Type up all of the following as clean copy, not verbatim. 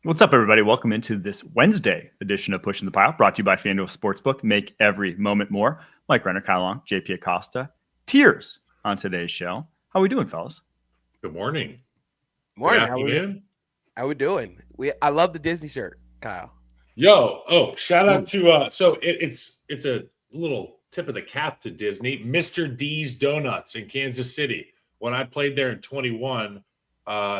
What's up, everybody? Welcome into this Wednesday edition of Pushing the Pile, brought to you by FanDuel Sportsbook. Make every moment more. Mike Renner, Kyle Long, JP Acosta. Tears on today's show. How are we doing, fellas? Good morning. Morning. Good afternoon. How we doing? I love the Disney shirt, Kyle. Shout out to it's a little tip of the cap to Disney. Mr. D's Donuts in Kansas City. When I played there in 21,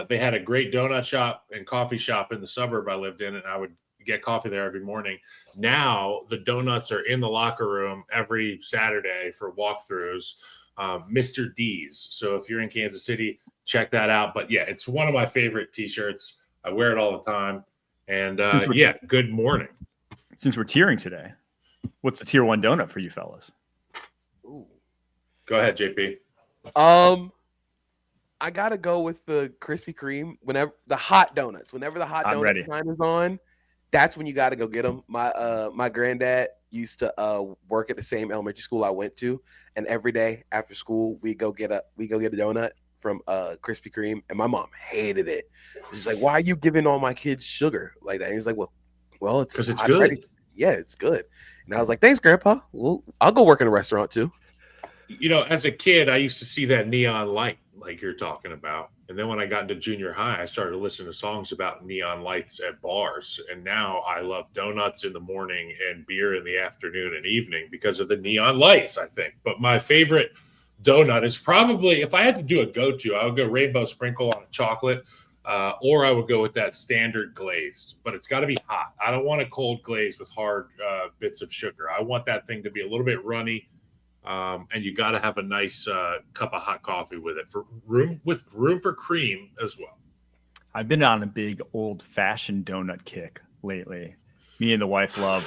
they had a great donut shop and coffee shop in the suburb I lived in, and I would get coffee there every morning. Now the donuts are in the locker room every Saturday for walkthroughs. Mr. D's. So if you're in Kansas City, check that out. But yeah, it's one of my favorite t-shirts. I wear it all the time. And good morning. Since we're tearing today, what's the tier 1 donut for you fellas? Ooh. Go ahead, JP. I gotta go with the Krispy Kreme. Whenever the hot donuts ready. Time is on, that's when you gotta go get them. My granddad used to work at the same elementary school I went to, and every day after school we go get a donut from Krispy Kreme, and my mom hated it. She's like, "Why are you giving all my kids sugar like that?" And he's like, "Well, it's because it's good. Ready. Yeah, it's good." And I was like, "Thanks, Grandpa. Well, I'll go work in a restaurant too." You know, as a kid, I used to see that neon light like you're talking about. And then when I got into junior high, I started listening to songs about neon lights at bars. And now I love donuts in the morning and beer in the afternoon and evening because of the neon lights, I think. But my favorite donut is probably, if I had to do a go-to, I would go rainbow sprinkle on a chocolate, or I would go with that standard glazed. But it's got to be hot. I don't want a cold glaze with hard bits of sugar. I want that thing to be a little bit runny. And you got to have a nice cup of hot coffee with it, for room for cream as well. I've been on a big old-fashioned donut kick lately. Me and the wife love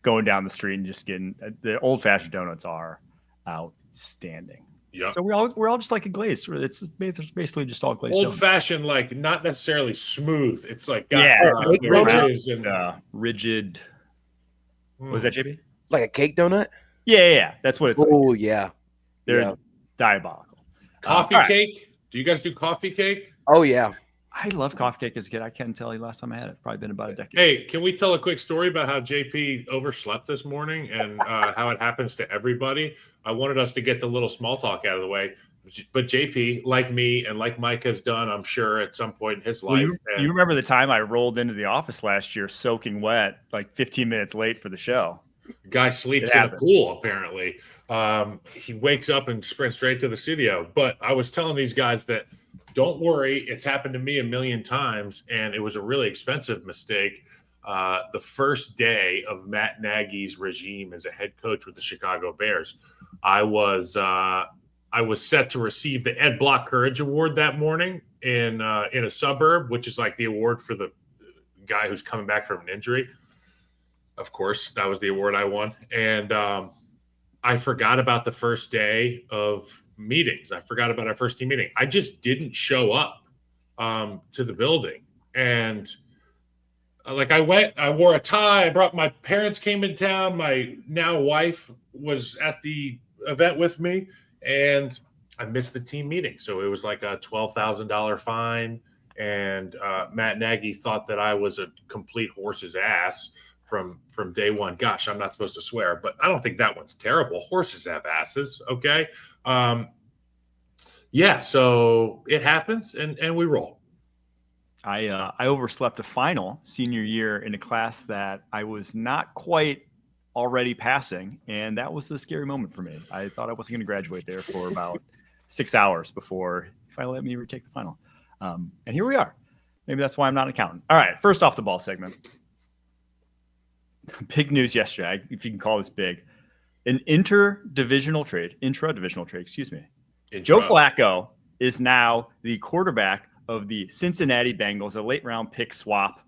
going down the street and just getting the old-fashioned donuts are outstanding. Yeah. So we're all just like a glaze. It's basically just all glazed. Old-fashioned, like not necessarily smooth. It's like ridges and rigid. Was that JP? Like a cake donut? Yeah. That's what it's like. Oh, yeah. They're diabolical. Coffee cake? Do you guys do coffee cake? Oh, yeah. I love coffee cake as a kid. I can't tell you last time I had it. Probably been about a decade. Hey, can we tell a quick story about how JP overslept this morning and how it happens to everybody? I wanted us to get the little small talk out of the way. But JP, like me and like Mike has done, I'm sure, at some point in his life. You remember the time I rolled into the office last year soaking wet, like 15 minutes late for the show? Guy sleeps in a pool, apparently. He wakes up and sprints straight to the studio. But I was telling these guys that don't worry, it's happened to me a million times, and it was a really expensive mistake. The first day of Matt Nagy's regime as a head coach with the Chicago Bears, I was set to receive the Ed Block Courage Award that morning in a suburb, which is like the award for the guy who's coming back from an injury. Of course, that was the award I won. And I forgot about the first day of meetings. I forgot about our first team meeting. I just didn't show up to the building. And I wore a tie. My parents came in town. My now wife was at the event with me, and I missed the team meeting. So it was like a $12,000 fine. And Matt Nagy thought that I was a complete horse's ass from day one. Gosh, I'm not supposed to swear, but I don't think that one's terrible. Horses have asses, okay? So it happens, and we roll. I overslept a final senior year in a class that I was not quite already passing, and that was a scary moment for me. I thought I wasn't going to graduate there for about 6 hours before he finally let me retake the final. And here we are. Maybe that's why I'm not an accountant. All right, first off the ball segment. Big news yesterday, if you can call this big. An intra-divisional trade, excuse me. Joe Flacco is now the quarterback of the Cincinnati Bengals. A late-round pick swap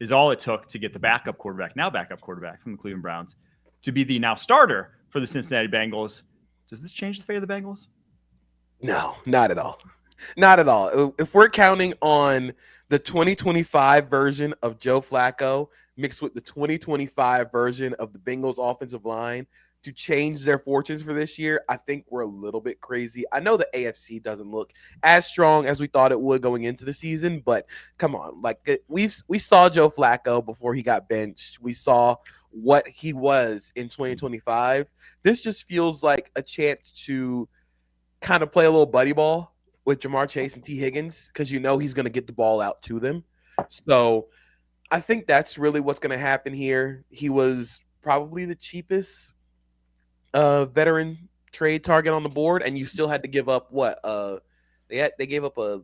is all it took to get the backup quarterback from the Cleveland Browns, to be the now starter for the Cincinnati Bengals. Does this change the fate of the Bengals? No, not at all. Not at all. If we're counting on the 2025 version of Joe Flacco mixed with the 2025 version of the Bengals offensive line to change their fortunes for this year, I think we're a little bit crazy. I know the AFC doesn't look as strong as we thought it would going into the season, but come on, like we saw Joe Flacco before he got benched. We saw what he was in 2025. This just feels like a chance to kind of play a little buddy ball with Jamar Chase and T. Higgins, because you know he's going to get the ball out to them. So I think that's really what's going to happen here. He was probably the cheapest veteran trade target on the board, and you still had to give up what? They gave up a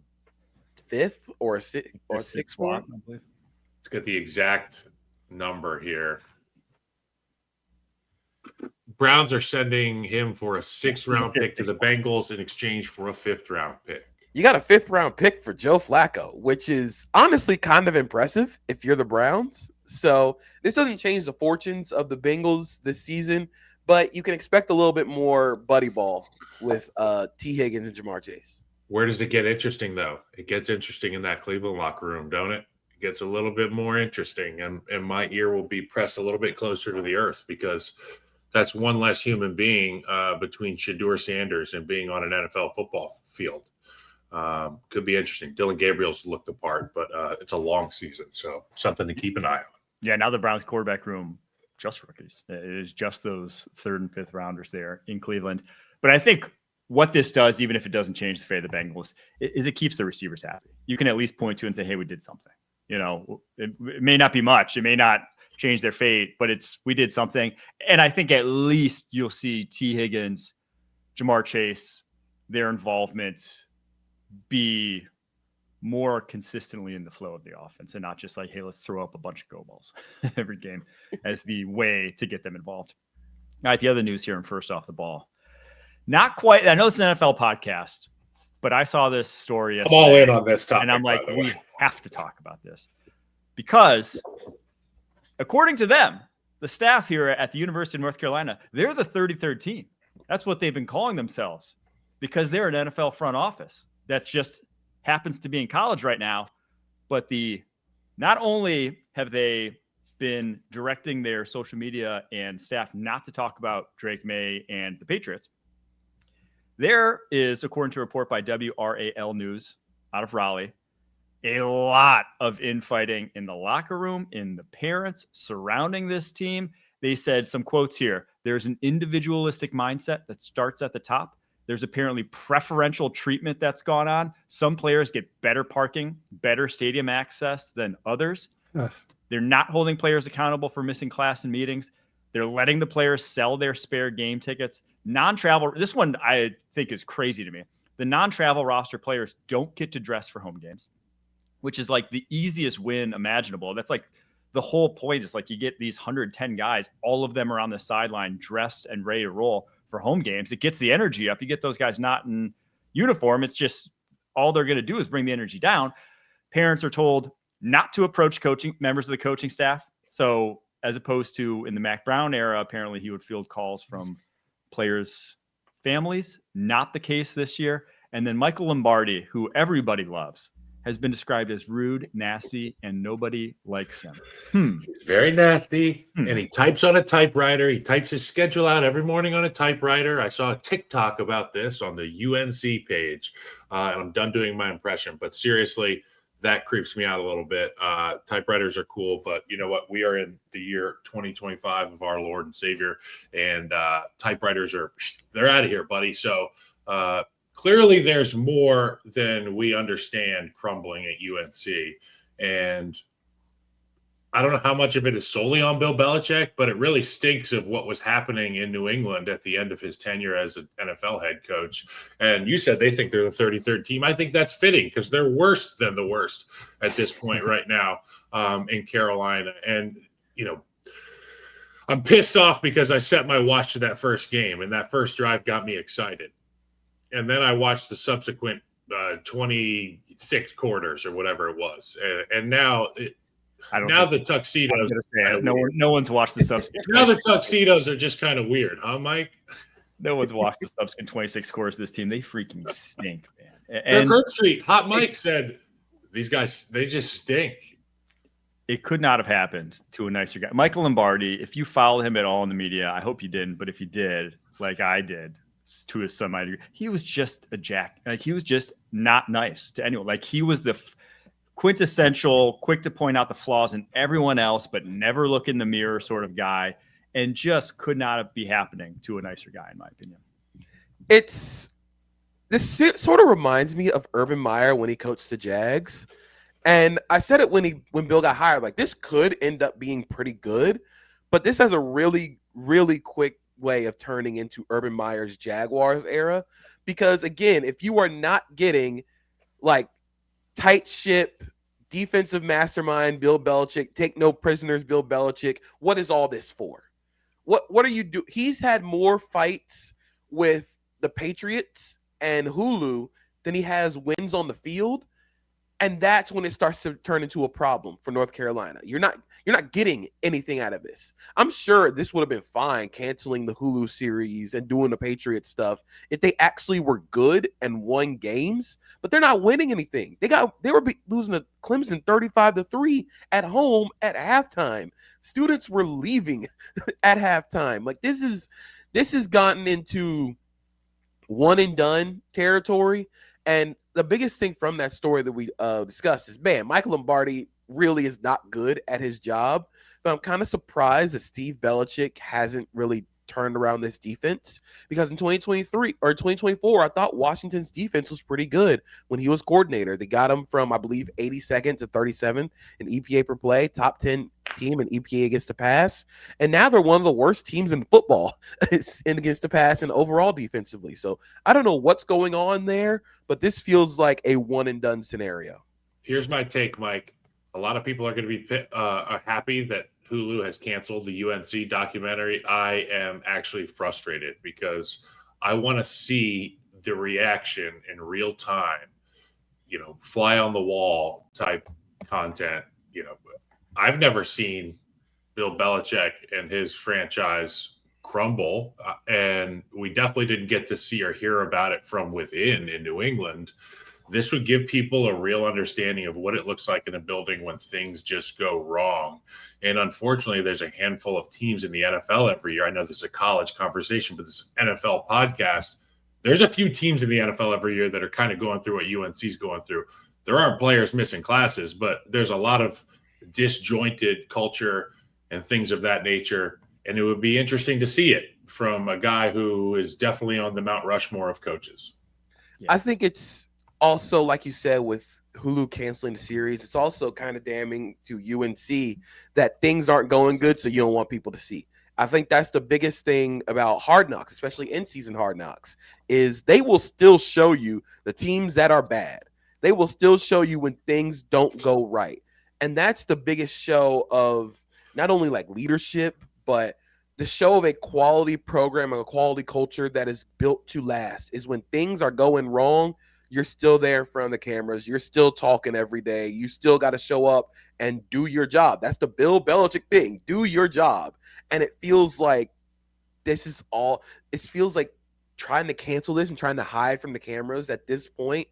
fifth or a sixth one. Let's get the exact number here. Browns are sending him for a 6th-round pick to the Bengals in exchange for a 5th-round pick. You got a 5th-round pick for Joe Flacco, which is honestly kind of impressive if you're the Browns. So this doesn't change the fortunes of the Bengals this season, but you can expect a little bit more buddy ball with T. Higgins and Jamar Chase. Where does it get interesting, though? It gets interesting in that Cleveland locker room, don't it? It gets a little bit more interesting, and my ear will be pressed a little bit closer to the earth, because that's one less human being between Shedeur Sanders and being on an NFL football field. Could be interesting. Dylan Gabriel's looked the part, but it's a long season, so something to keep an eye on. Yeah, now the Browns quarterback room, just rookies. It is just those 3rd and 5th rounders there in Cleveland. But I think what this does, even if it doesn't change the fate of the Bengals, is it keeps the receivers happy. You can at least point to and say, hey, we did something. You know, it may not be much. It may not change their fate, but we did something. And I think at least you'll see T. Higgins, Jamar Chase, their involvement be more consistently in the flow of the offense, and not just like, hey, let's throw up a bunch of go balls every game as the way to get them involved. All right, the other news here, and first off the ball. Not quite, I know it's an NFL podcast, but I saw this story yesterday. I'm all in on this topic, and I'm like, we have to talk about this. Because according to them, the staff here at the University of North Carolina, they're the 33rd team. That's what they've been calling themselves, because they're an NFL front office that's just happens to be in college right now. But not only have they been directing their social media and staff not to talk about Drake May and the Patriots, there is, according to a report by WRAL News out of Raleigh, a lot of infighting in the locker room, in the parents surrounding this team. They said, some quotes here, there's an individualistic mindset that starts at the top. There's apparently preferential treatment that's gone on. Some players get better parking, better stadium access than others. Ugh. They're not holding players accountable for missing class and meetings. They're letting the players sell their spare game tickets. Non-travel, this one I think is crazy to me. The non-travel roster players don't get to dress for home games, which is like the easiest win imaginable. That's like the whole point, is like you get these 110 guys, all of them are on the sideline dressed and ready to roll for home games. It gets the energy up. You get those guys not in uniform. It's just all they're going to do is bring the energy down. Parents are told not to approach members of the coaching staff. So as opposed to in the Mac Brown era, apparently he would field calls from players' families. Not the case this year. And then Michael Lombardi, who everybody loves, has been described as rude, nasty, and nobody likes him. He's very nasty, and he types on a typewriter. He types his schedule out every morning on a typewriter. I saw a TikTok about this on the UNC page, and I'm done doing my impression. But seriously, that creeps me out a little bit. Typewriters are cool, but you know what? We are in the year 2025 of our Lord and Savior, and typewriters they're out of here, buddy. So clearly there's more than we understand crumbling at UNC. And I don't know how much of it is solely on Bill Belichick, but it really stinks of what was happening in New England at the end of his tenure as an NFL head coach. And you said they think they're the 33rd team. I think that's fitting, because they're worse than the worst at this point right now in Carolina. And, you know, I'm pissed off because I set my watch to that first game, and that first drive got me excited. And then I watched the subsequent 26 quarters or whatever it was. And now the tuxedos. No one's watched the subsequent. Now the tuxedos are just kind of weird, huh, Mike? No one's watched the subsequent 26 quarters of this team. They freaking stink, man. And Kirk Street, Hot Mike said, these guys, they just stink. it could not have happened to a nicer guy. Michael Lombardi, if you follow him at all in the media, I hope you didn't, but if you did, like I did, to a semi degree, he was just a jack. Like he was just not nice to anyone. Like he was the quintessential, quick to point out the flaws in everyone else, but never look in the mirror sort of guy, and just could not be happening to a nicer guy, in my opinion. This sort of reminds me of Urban Meyer when he coached the Jags. And I said it when Bill got hired, like this could end up being pretty good, but this has a really, really quick way of turning into Urban Meyer's Jaguars era. Because again, if you are not getting like tight ship, defensive mastermind, Bill Belichick, take no prisoners, Bill Belichick, what is all this for? What are you do? He's had more fights with the Patriots and Hulu than he has wins on the field. And that's when it starts to turn into a problem for North Carolina. You're not getting anything out of this. I'm sure this would have been fine canceling the Hulu series and doing the Patriots stuff if they actually were good and won games, but they're not winning anything. They were losing to Clemson 35-3 at home at halftime. Students were leaving at halftime. Like this has gotten into one and done territory. And the biggest thing from that story that we discussed is, man, Michael Lombardi really is not good at his job. But I'm kind of surprised that Steve Belichick hasn't really turned around this defense, because in 2023 or 2024, I thought Washington's defense was pretty good when he was coordinator. They got him from, I believe, 82nd to 37th in EPA per play, top 10 team in EPA against the pass. And now they're one of the worst teams in football in against the pass and overall defensively. So I don't know what's going on there, but this feels like a one and done scenario. Here's my take, Mike. A lot of people are going to be happy that Hulu has canceled the UNC documentary. I am actually frustrated because I want to see the reaction in real time, fly on the wall type content. I've never seen Bill Belichick and his franchise crumble, and we definitely didn't get to see or hear about it from within in New England. This would give people a real understanding of what it looks like in a building when things just go wrong. And unfortunately, there's a handful of teams in the NFL every year. I know this is a college conversation, but this NFL podcast, there's a few teams in the NFL every year that are kind of going through what UNC is going through. There aren't players missing classes, but there's a lot of disjointed culture and things of that nature. And it would be interesting to see it from a guy who is definitely on the Mount Rushmore of coaches. Yeah. I think it's also, like you said, with Hulu canceling the series, it's also kind of damning to UNC that things aren't going good, so you don't want people to see. I think that's the biggest thing about Hard Knocks, especially in-season Hard Knocks, is they will still show you the teams that are bad. They will still show you when things don't go right. And that's the biggest show of not only like leadership, but the show of a quality program and a quality culture that is built to last, is when things are going wrong, you're still there in front of the cameras. You're still talking every day. You still got to show up and do your job. That's the Bill Belichick thing. Do your job. And it feels like this is all – it feels like trying to cancel this and trying to hide from the cameras at this point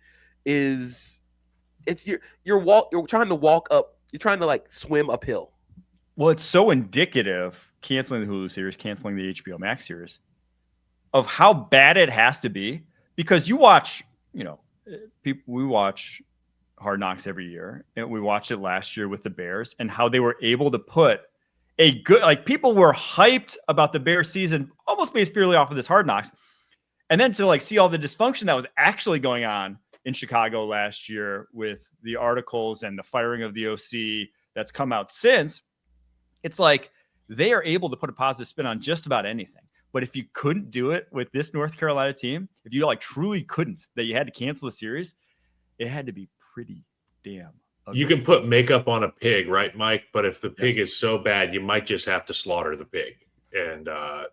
is – it's you're trying to walk up. You're trying to like swim uphill. Well, it's so indicative, canceling the Hulu series, canceling the HBO Max series, of how bad it has to be, because you watch – we watch Hard Knocks every year, and we watched it last year with the Bears and how they were able to put a good, like people were hyped about the Bears season almost based purely off of this Hard Knocks. And then to like see all the dysfunction that was actually going on in Chicago last year with the articles and the firing of the OC that's come out since, it's like they are able to put a positive spin on just about anything. But if you couldn't do it with this North Carolina team, if you like truly couldn't, that you had to cancel the series, it had to be pretty damn ugly. You can put makeup on a pig, right, Mike? But if the pig is so bad, you might just have to slaughter the pig. And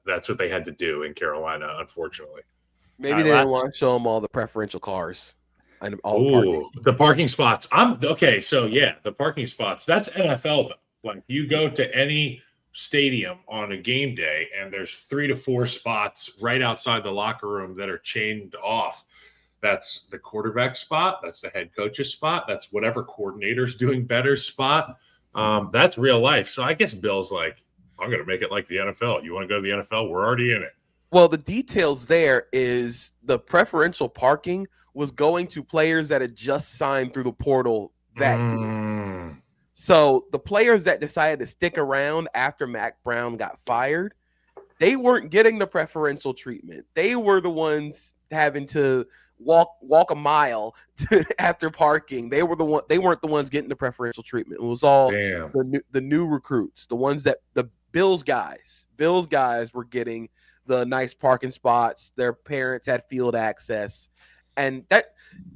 that's what they had to do in Carolina, unfortunately. Maybe they didn't want to show them all the preferential cars and all the parking spots. The parking spots. That's NFL, though. Like you go to any stadium on a game day and there's 3 to 4 spots right outside the locker room that are chained off. That's the quarterback spot. That's the head coach's spot. That's whatever coordinator's doing better spot. That's real life. So I guess Bill's like, I'm going to make it like the NFL. You want to go to the NFL? We're already in it. Well, the details there is the preferential parking was going to players that had just signed through the portal that year. So the players that decided to stick around after Mac Brown got fired, they weren't getting the preferential treatment. They were the ones having to walk a mile after parking. They weren't the ones getting the preferential treatment. It was all the new recruits, the ones that the Bills guys were getting the nice parking spots. Their parents had field access, and that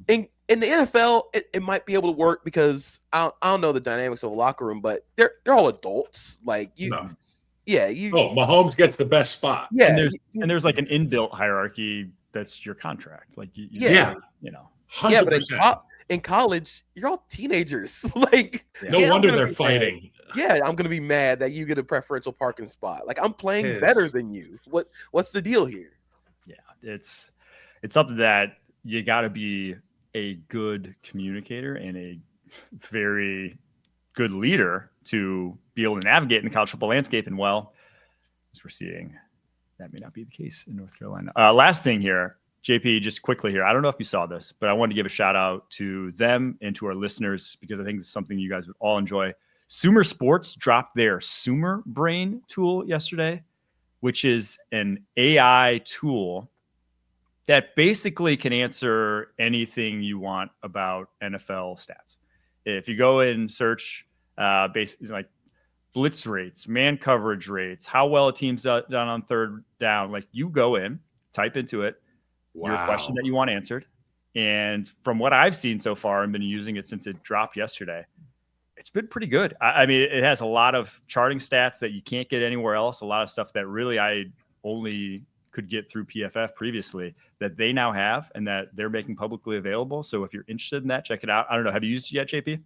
in the NFL, it might be able to work because I don't know the dynamics of a locker room, but they're all adults. Like you. No. Yeah, Mahomes gets the best spot. Yeah, and there's like an inbuilt hierarchy that's your contract. Like you know. 100%. Yeah, but in college, you're all teenagers. Like no wonder they're fighting. Yeah, I'm gonna be mad that you get a preferential parking spot. Like I'm playing better than you. What's the deal here? Yeah, it's something that you got to be a good communicator and a very good leader to be able to navigate in the college football landscape. And well, as we're seeing, that may not be the case in North Carolina. Last thing here, JP, just quickly here. I don't know if you saw this, but I wanted to give a shout out to them and to our listeners because I think it's something you guys would all enjoy. Sumer Sports dropped their Sumer Brain tool yesterday, which is an AI tool that basically can answer anything you want about NFL stats. If you go and search basically like blitz rates, man coverage rates, how well a team's done on third down, like you go in, type into it your question that you want answered. And from what I've seen so far and been using it since it dropped yesterday, it's been pretty good. I mean, it has a lot of charting stats that you can't get anywhere else. A lot of stuff that really I only could get through PFF previously that they now have and that they're making publicly available. So if you're interested in that, check it out. I don't know. Have you used it yet, JP?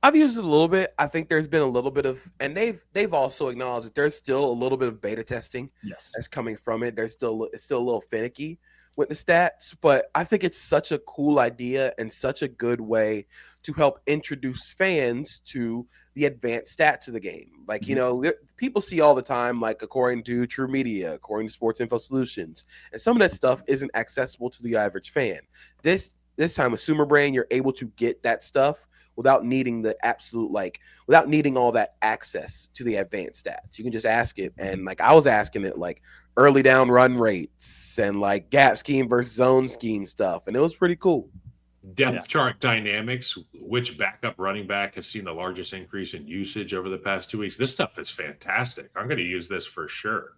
I've used it a little bit. I think there's been a little bit of, and they've also acknowledged that there's still a little bit of beta testing that's coming from it. It's still a little finicky with the stats, but I think it's such a cool idea and such a good way to help introduce fans to the advanced stats of the game. Like, people see all the time, like according to True Media, according to Sports Info Solutions, and some of that stuff isn't accessible to the average fan. This time with Sumer Brain, you're able to get that stuff without needing without needing all that access to the advanced stats. You can just ask it. And like I was asking it like early down run rates and like gap scheme versus zone scheme stuff. And it was pretty cool. Depth chart dynamics, which backup running back has seen the largest increase in usage over the past 2 weeks. This stuff is fantastic. I'm going to use this for sure.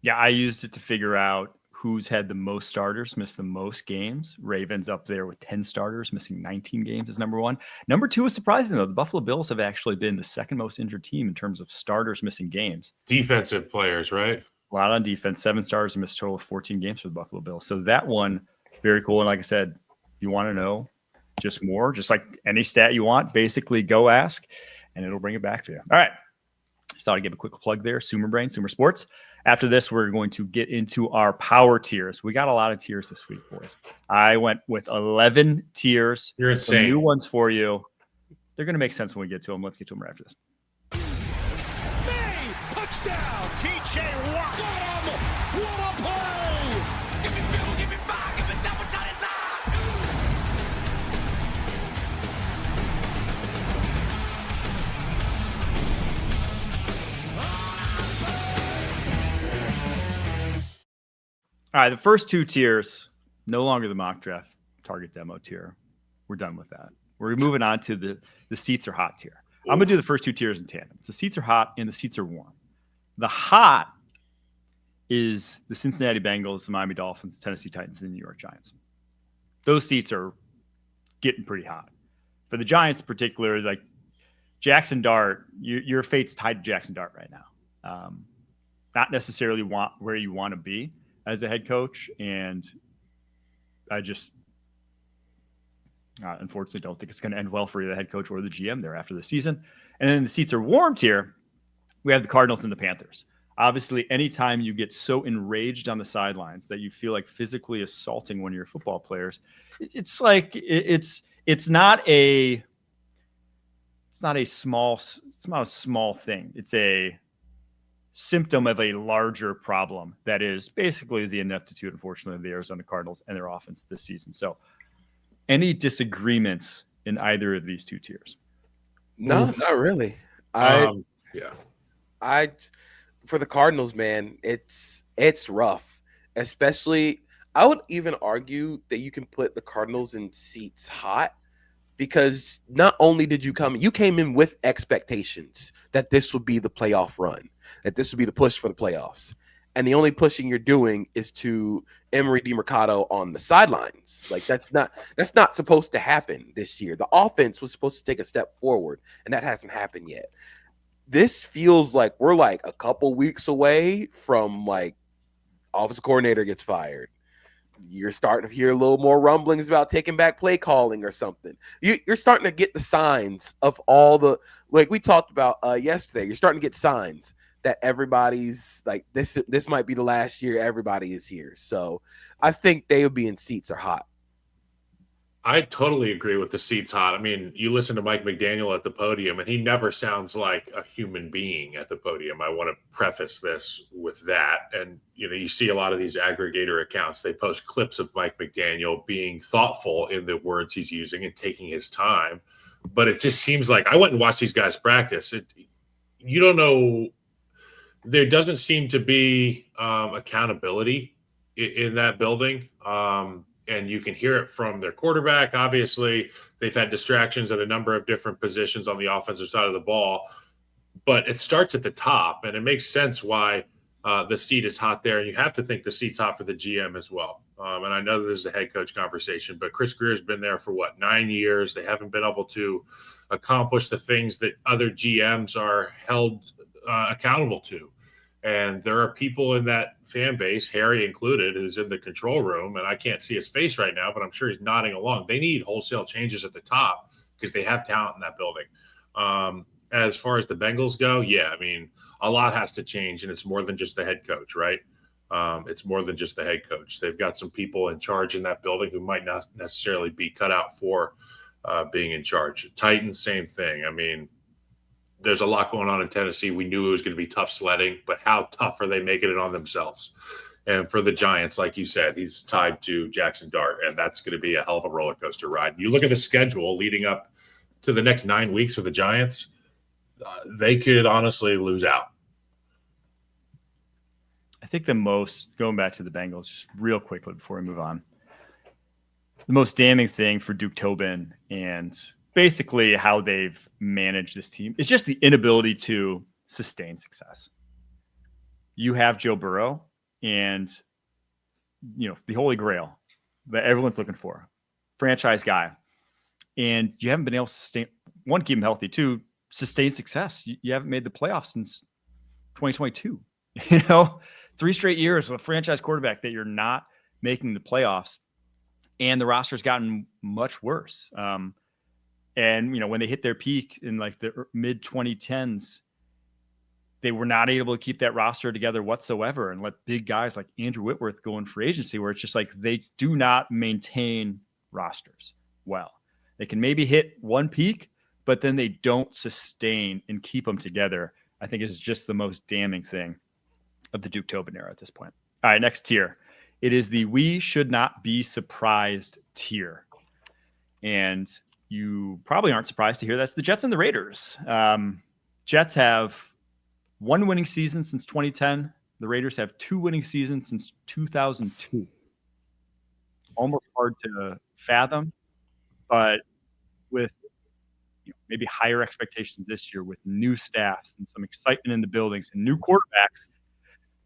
Yeah, I used it to figure out who's had the most starters, missed the most games. Ravens up there with 10 starters, missing 19 games is number one. Number two is surprising, though. The Buffalo Bills have actually been the second most injured team in terms of starters missing games. Defensive players, right? A lot on defense. 7 starters and missed a total of 14 games for the Buffalo Bills. So that one, very cool. And like I said, if you want to know just more, just like any stat you want, basically go ask, and it'll bring it back for you. All right. Just thought I'd give a quick plug there. Sumer Brain, Sumer Sports. After this, we're going to get into our power tiers. We got a lot of tiers this week, boys. I went with 11 tiers. You're insane. Some new ones for you. They're going to make sense when we get to them. Let's get to them right after this. Hey, touchdown, TJ Watt. Got him. What a play. Give me Bill, give me 5, give me double time. All right, the first 2 tiers, no longer the mock draft target demo tier. We're done with that. We're moving on to the seats are hot tier. I'm going to do the first 2 tiers in tandem. The seats are hot and the seats are warm. The hot is the Cincinnati Bengals, the Miami Dolphins, Tennessee Titans, and the New York Giants. Those seats are getting pretty hot. For the Giants in particular, like Jackson Dart, your fate's tied to Jackson Dart right now. Not necessarily where you want to be as a head coach, and I just unfortunately don't think it's going to end well for the head coach or the GM there after the season. And then the seats are warmed here. We have the Cardinals and the Panthers. Obviously, anytime you get so enraged on the sidelines that you feel like physically assaulting one of your football players, it's like it's not a it's not a small thing. It's a symptom of a larger problem that is basically the ineptitude, unfortunately, of the Arizona Cardinals and their offense this season. So any disagreements in either of these two tiers? No, not really. Yeah. For the Cardinals, man, it's rough. Especially, I would even argue that you can put the Cardinals in seats hot, because not only did you came in with expectations that this would be the playoff run, that this would be the push for the playoffs. And the only pushing you're doing is to Emery DeMarcado on the sidelines. Like that's not supposed to happen this year. The offense was supposed to take a step forward, and that hasn't happened yet. This feels like we're like a couple weeks away from like offensive coordinator gets fired. You're starting to hear a little more rumblings about taking back play calling or something. You're starting to get the signs of all the, like we talked about yesterday. You're starting to get signs that everybody's like, this might be the last year everybody is here. So I think they would be in seats are hot. I totally agree with the seats hot. I mean, you listen to Mike McDaniel at the podium, and he never sounds like a human being at the podium. I want to preface this with that. And, you see a lot of these aggregator accounts, they post clips of Mike McDaniel being thoughtful in the words he's using and taking his time. But it just seems like I went and watched these guys practice. You don't know. There doesn't seem to be accountability in that building. And you can hear it from their quarterback. Obviously, they've had distractions at a number of different positions on the offensive side of the ball. But it starts at the top, and it makes sense why the seat is hot there. And you have to think the seat's hot for the GM as well. And I know this is a head coach conversation, but Chris Greer's been there for, 9 years? They haven't been able to accomplish the things that other GMs are held accountable to. And there are people in that fan base, Harry included, who's in the control room, and I can't see his face right now, but I'm sure he's nodding along. They need wholesale changes at the top because they have talent in that building. As far as the Bengals go, yeah, I mean, a lot has to change, and it's more than just the head coach, right? It's more than just the head coach. They've got some people in charge in that building who might not necessarily be cut out for being in charge. Titans, same thing. I mean, there's a lot going on in Tennessee. We knew it was going to be tough sledding, but how tough are they making it on themselves? And for the Giants, like you said, he's tied to Jackson Dart, and that's going to be a hell of a roller coaster ride. You look at the schedule leading up to the next 9 weeks for the Giants, they could honestly lose out. I think going back to the Bengals, just real quickly before we move on, the most damning thing for Duke Tobin and basically how they've managed this team is just the inability to sustain success. You have Joe Burrow and, the Holy Grail that everyone's looking for, franchise guy. And you haven't been able to sustain, one, keep him healthy, two, sustain success. You haven't made the playoffs since 2022, 3 straight years with a franchise quarterback that you're not making the playoffs, and the roster's gotten much worse. And, when they hit their peak in like the mid 2010s, they were not able to keep that roster together whatsoever and let big guys like Andrew Whitworth go in free agency, where it's just like they do not maintain rosters well. They can maybe hit one peak, but then they don't sustain and keep them together. I think is just the most damning thing of the Duke Tobin era at this point. All right, next tier. It is the we should not be surprised tier. And you probably aren't surprised to hear that's the Jets and the Raiders. Jets have 1 winning season since 2010. The Raiders have 2 winning seasons since 2002. Almost hard to fathom, but with maybe higher expectations this year with new staffs and some excitement in the buildings and new quarterbacks,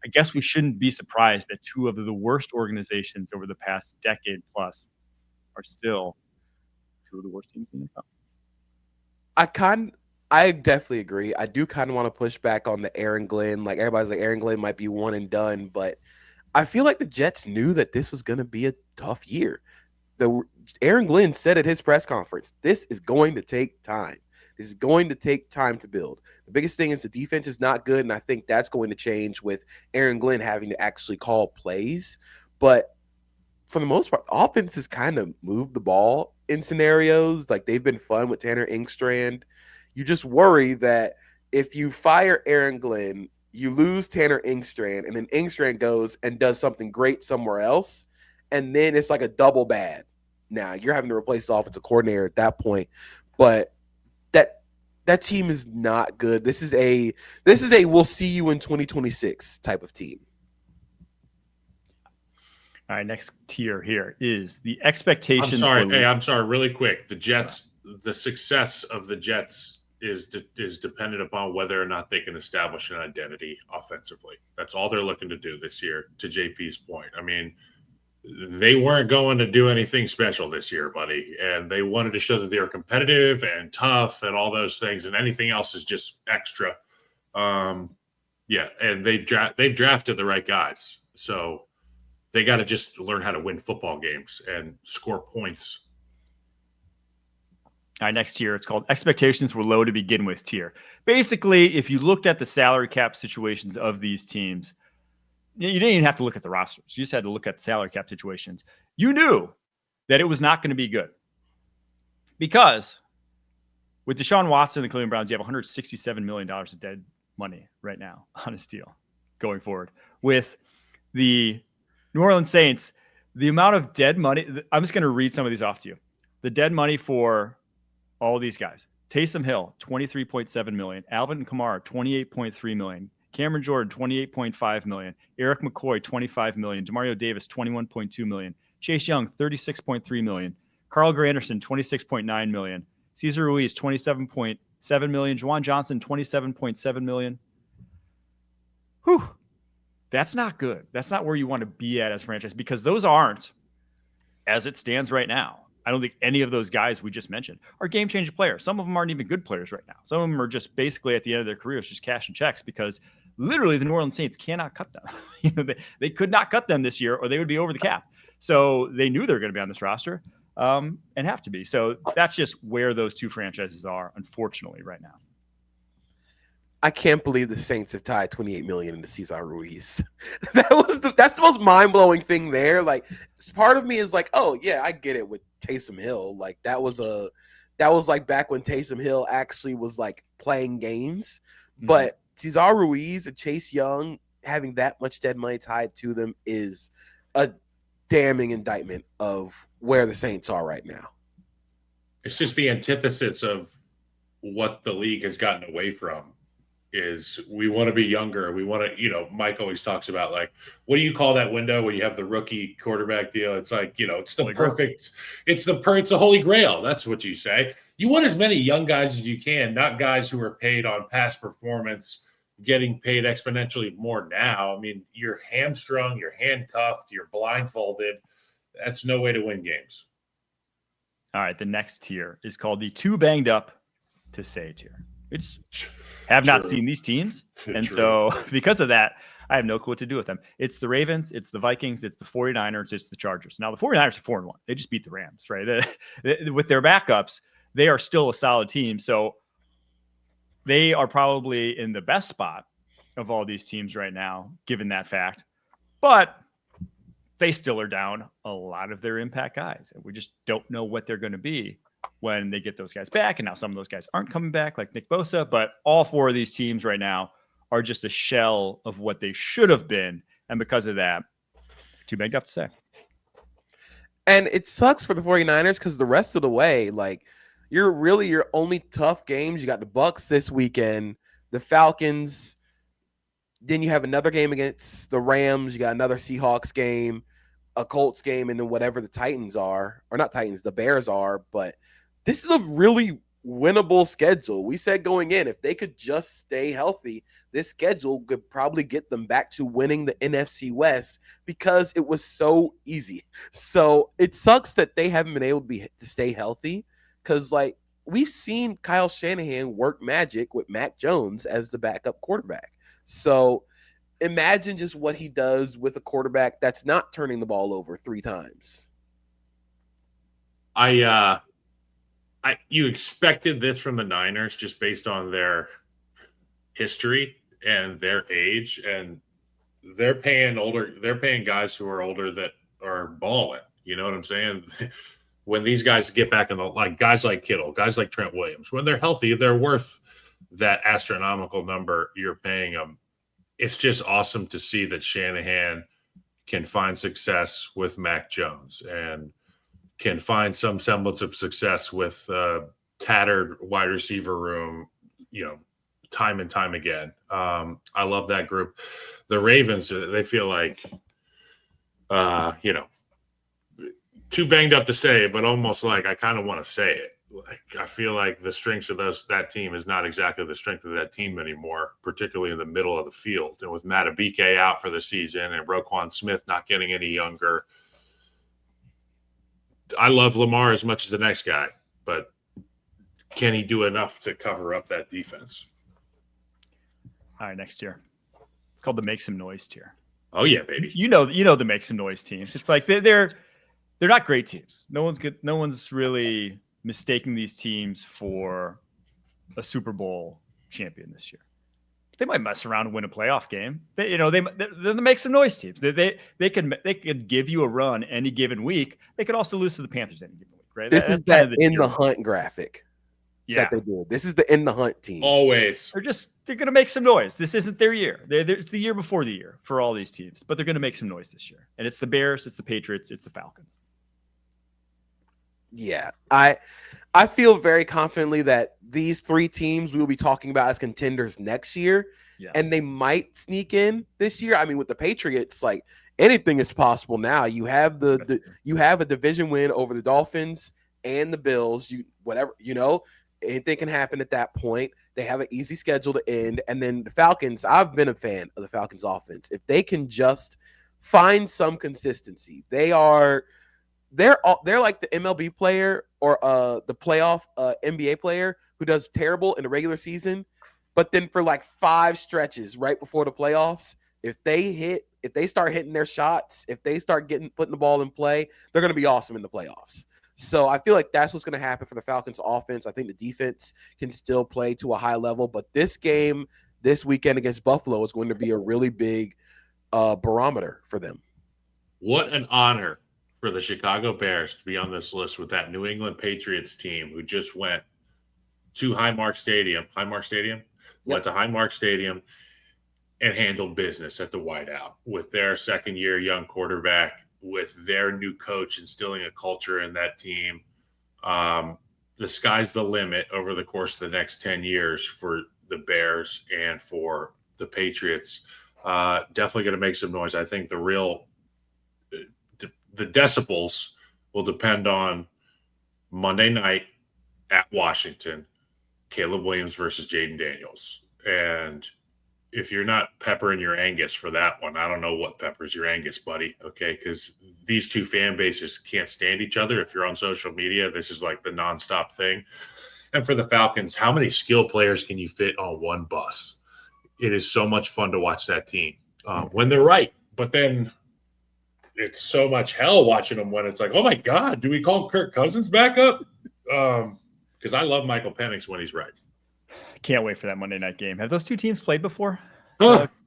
I guess we shouldn't be surprised that 2 of the worst organizations over the past decade plus are still 2 of the worst teams in the NFL. I definitely agree. I do kind of want to push back on the Aaron Glenn. Like everybody's like Aaron Glenn might be one and done, but I feel like the Jets knew that this was going to be a tough year. Aaron Glenn said at his press conference, this is going to take time. This is going to take time to build. The biggest thing is the defense is not good, and I think that's going to change with Aaron Glenn having to actually call plays. But for the most part, offense has kind of moved the ball in scenarios. Like they've been fun with Tanner Engstrand. You just worry that if you fire Aaron Glenn, you lose Tanner Engstrand, and then Engstrand goes and does something great somewhere else, and then it's like a double bad. Now you're having to replace the offensive coordinator at that point, but that team is not good. This is a we'll see you in 2026 type of team. All right, next tier here is the expectations. I'm sorry, really quick. The Jets, the success of the Jets is dependent upon whether or not they can establish an identity offensively. That's all they're looking to do this year, to JP's point. I mean, they weren't going to do anything special this year, buddy. And they wanted to show that they were competitive and tough and all those things, and anything else is just extra. And they've drafted the right guys. So they got to just learn how to win football games and score points. All right, next tier, it's called expectations were low to begin with tier. Basically, if you looked at the salary cap situations of these teams, you didn't even have to look at the rosters. You just had to look at the salary cap situations. You knew that it was not going to be good. Because with Deshaun Watson and the Cleveland Browns, you have $167 million of dead money right now on his deal going forward. With the New Orleans Saints, the amount of dead money, I'm just going to read some of these off to you. The dead money for all these guys: Taysom Hill, $23.7 million. Alvin Kamara, $28.3 million. Cameron Jordan, $28.5 million. Eric McCoy, $25 million. Demario Davis, $21.2 million. Chase Young, $36.3 million. Carl Granderson, $26.9 million. Cesar Ruiz, $27.7 million. Juwan Johnson, $27.7 million. Whew. That's not good. That's not where you want to be at as a franchise, because those aren't, as it stands right now, I don't think any of those guys we just mentioned are game-changing players. Some of them aren't even good players right now. Some of them are just basically at the end of their careers just cashing checks, because literally the New Orleans Saints cannot cut them. They could not cut them this year, or they would be over the cap. So they knew they were going to be on this roster and have to be. So that's just where those two franchises are, unfortunately, right now. I can't believe the Saints have tied $28 million into Cesar Ruiz. That's the most mind-blowing thing there. Like, part of me is like, oh yeah, I get it with Taysom Hill. Like that was like back when Taysom Hill actually was like playing games. Mm-hmm. But Cesar Ruiz and Chase Young having that much dead money tied to them is a damning indictment of where the Saints are right now. It's just the antithesis of what the league has gotten away from. Is we want to be younger. We want to, Mike always talks about, like, what do you call that window where you have the rookie quarterback deal? It's like, it's the perfect, it's the holy grail. That's what you say. You want as many young guys as you can, not guys who are paid on past performance, getting paid exponentially more now. I mean, you're hamstrung, you're handcuffed, you're blindfolded. That's no way to win games. All right. The next tier is called the too banged up to say tier. It's have not seen these teams. And so because of that, I have no clue what to do with them. It's the Ravens, it's the Vikings, it's the 49ers, it's the Chargers. Now the 49ers are 4-1. They just beat the Rams, right? With their backups, they are still a solid team. So they are probably in the best spot of all these teams right now, given that fact. But they still are down a lot of their impact guys. And we just don't know what they're going to be when they get those guys back. And now some of those guys aren't coming back, like Nick Bosa, but all four of these teams right now are just a shell of what they should have been. And because of that, too banged up to say. And it sucks for the 49ers because the rest of the way, like, your only tough games, you got the Bucs this weekend, the Falcons, then you have another game against the Rams, you got another Seahawks game, a Colts game, and then whatever the Titans are, or not Titans, the Bears are. But this is a really winnable schedule. We said going in, if they could just stay healthy, this schedule could probably get them back to winning the NFC West because it was so easy. So it sucks that they haven't been able to stay healthy, because, like, we've seen Kyle Shanahan work magic with Mac Jones as the backup quarterback. So imagine just what he does with a quarterback that's not turning the ball over 3 times. You expected this from the Niners just based on their history and their age, and they're paying guys who are older that are balling. You know what I'm saying? when these guys get back in the like guys like Kittle, guys like Trent Williams, when they're healthy, they're worth that astronomical number you're paying them. It's just awesome to see that Shanahan can find success with Mac Jones and can find some semblance of success with tattered wide receiver room, time and time again. I love that group. The Ravens, they feel like, too banged up to say it, but almost like I kind of want to say it. Like, I feel like the strengths of that team is not exactly the strength of that team anymore, particularly in the middle of the field. And with Matabike out for the season and Roquan Smith not getting any younger, I love Lamar as much as the next guy, but can he do enough to cover up that defense? All right, next tier. It's called the Make Some Noise tier. Oh yeah, baby. You know the Make Some Noise teams. It's like they're not great teams. No one's really mistaking these teams for a Super Bowl champion this year. They might mess around and win a playoff game. They're the Make Some Noise teams. They could give you a run any given week. They could also lose to the Panthers any given week, right? This is that in the hunt graphic. Yeah, that they do. This is the in the hunt team. Always. They're going to make some noise. This isn't their year. It's the year before the year for all these teams, but they're going to make some noise this year. And it's the Bears, it's the Patriots, it's the Falcons. Yeah, I feel very confidently that these three teams we will be talking about as contenders next year, yes. And they might sneak in this year. I mean, with the Patriots, like anything is possible now. You have you have a division win over the Dolphins and the Bills. Anything can happen at that point. They have an easy schedule to end, and then the Falcons. I've been a fan of the Falcons offense. If they can just find some consistency, they're like the MLB player or the playoff NBA player who does terrible in the regular season, but then for like 5 stretches right before the playoffs, if they start hitting their shots, if they start putting the ball in play, they're going to be awesome in the playoffs. So I feel like that's what's going to happen for the Falcons offense. I think the defense can still play to a high level, but this game this weekend against Buffalo is going to be a really big barometer for them. What an honor for the Chicago Bears to be on this list with that New England Patriots team who just went to Highmark Stadium. Yep. Went to Highmark Stadium and handled business at the whiteout with their second-year young quarterback, with their new coach instilling a culture in that team. The sky's the limit over the course of the next 10 years for the Bears and for the Patriots. Definitely going to make some noise. I think the decibels will depend on Monday night at Washington, Caleb Williams versus Jaden Daniels. And if you're not peppering your Angus for that one, I don't know what peppers your Angus, buddy. Okay, because these two fan bases can't stand each other. If you're on social media, this is like the nonstop thing. And for the Falcons, how many skill players can you fit on one bus? It is so much fun to watch that team when they're right. But then it's so much hell watching them when it's like, oh, my God, do we call Kirk Cousins back up? Because I love Michael Penix when he's right. Can't wait for that Monday night game. Have those two teams played before?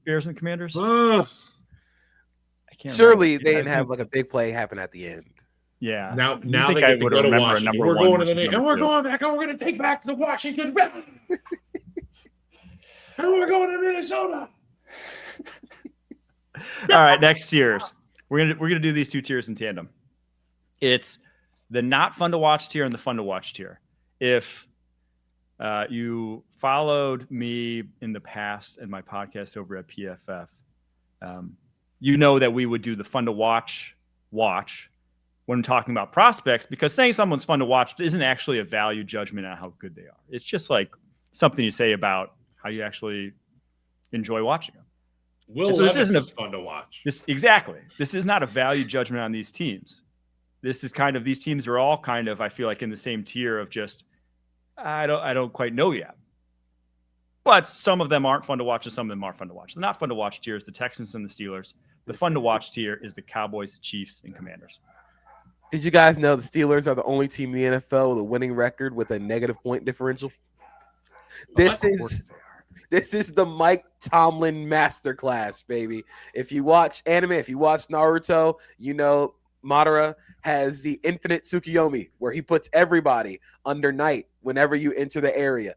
Bears and Commanders? I can't Surely remember. They didn't have like a big play happen at the end. Yeah. Now they get to go to Washington. We're going to the and we're going back and we're going to take back the Washington. And we're going to Minnesota. All right, next tiers. We're gonna do these two tiers in tandem. It's the not fun to watch tier and the fun to watch tier. If you followed me in the past in my podcast over at PFF, you know that we would do the fun to watch when talking about prospects, because saying someone's fun to watch isn't actually a value judgment on how good they are. It's just like something you say about how you actually enjoy watching them. This isn't fun to watch. Exactly. This is not a value judgment on these teams. This is kind of, these teams are all kind of, I feel like, in the same tier of just, I don't quite know yet. But some of them aren't fun to watch and some of them are fun to watch. The not fun to watch tier is the Texans and the Steelers. The fun to watch tier is the Cowboys, Chiefs, and Commanders. Did you guys know the Steelers are the only team in the NFL with a winning record with a negative point differential? This is the Mike Tomlin masterclass, baby. If you watch anime, if you watch Naruto, you know Madara has the infinite Tsukiyomi, where he puts everybody under night whenever you enter the area.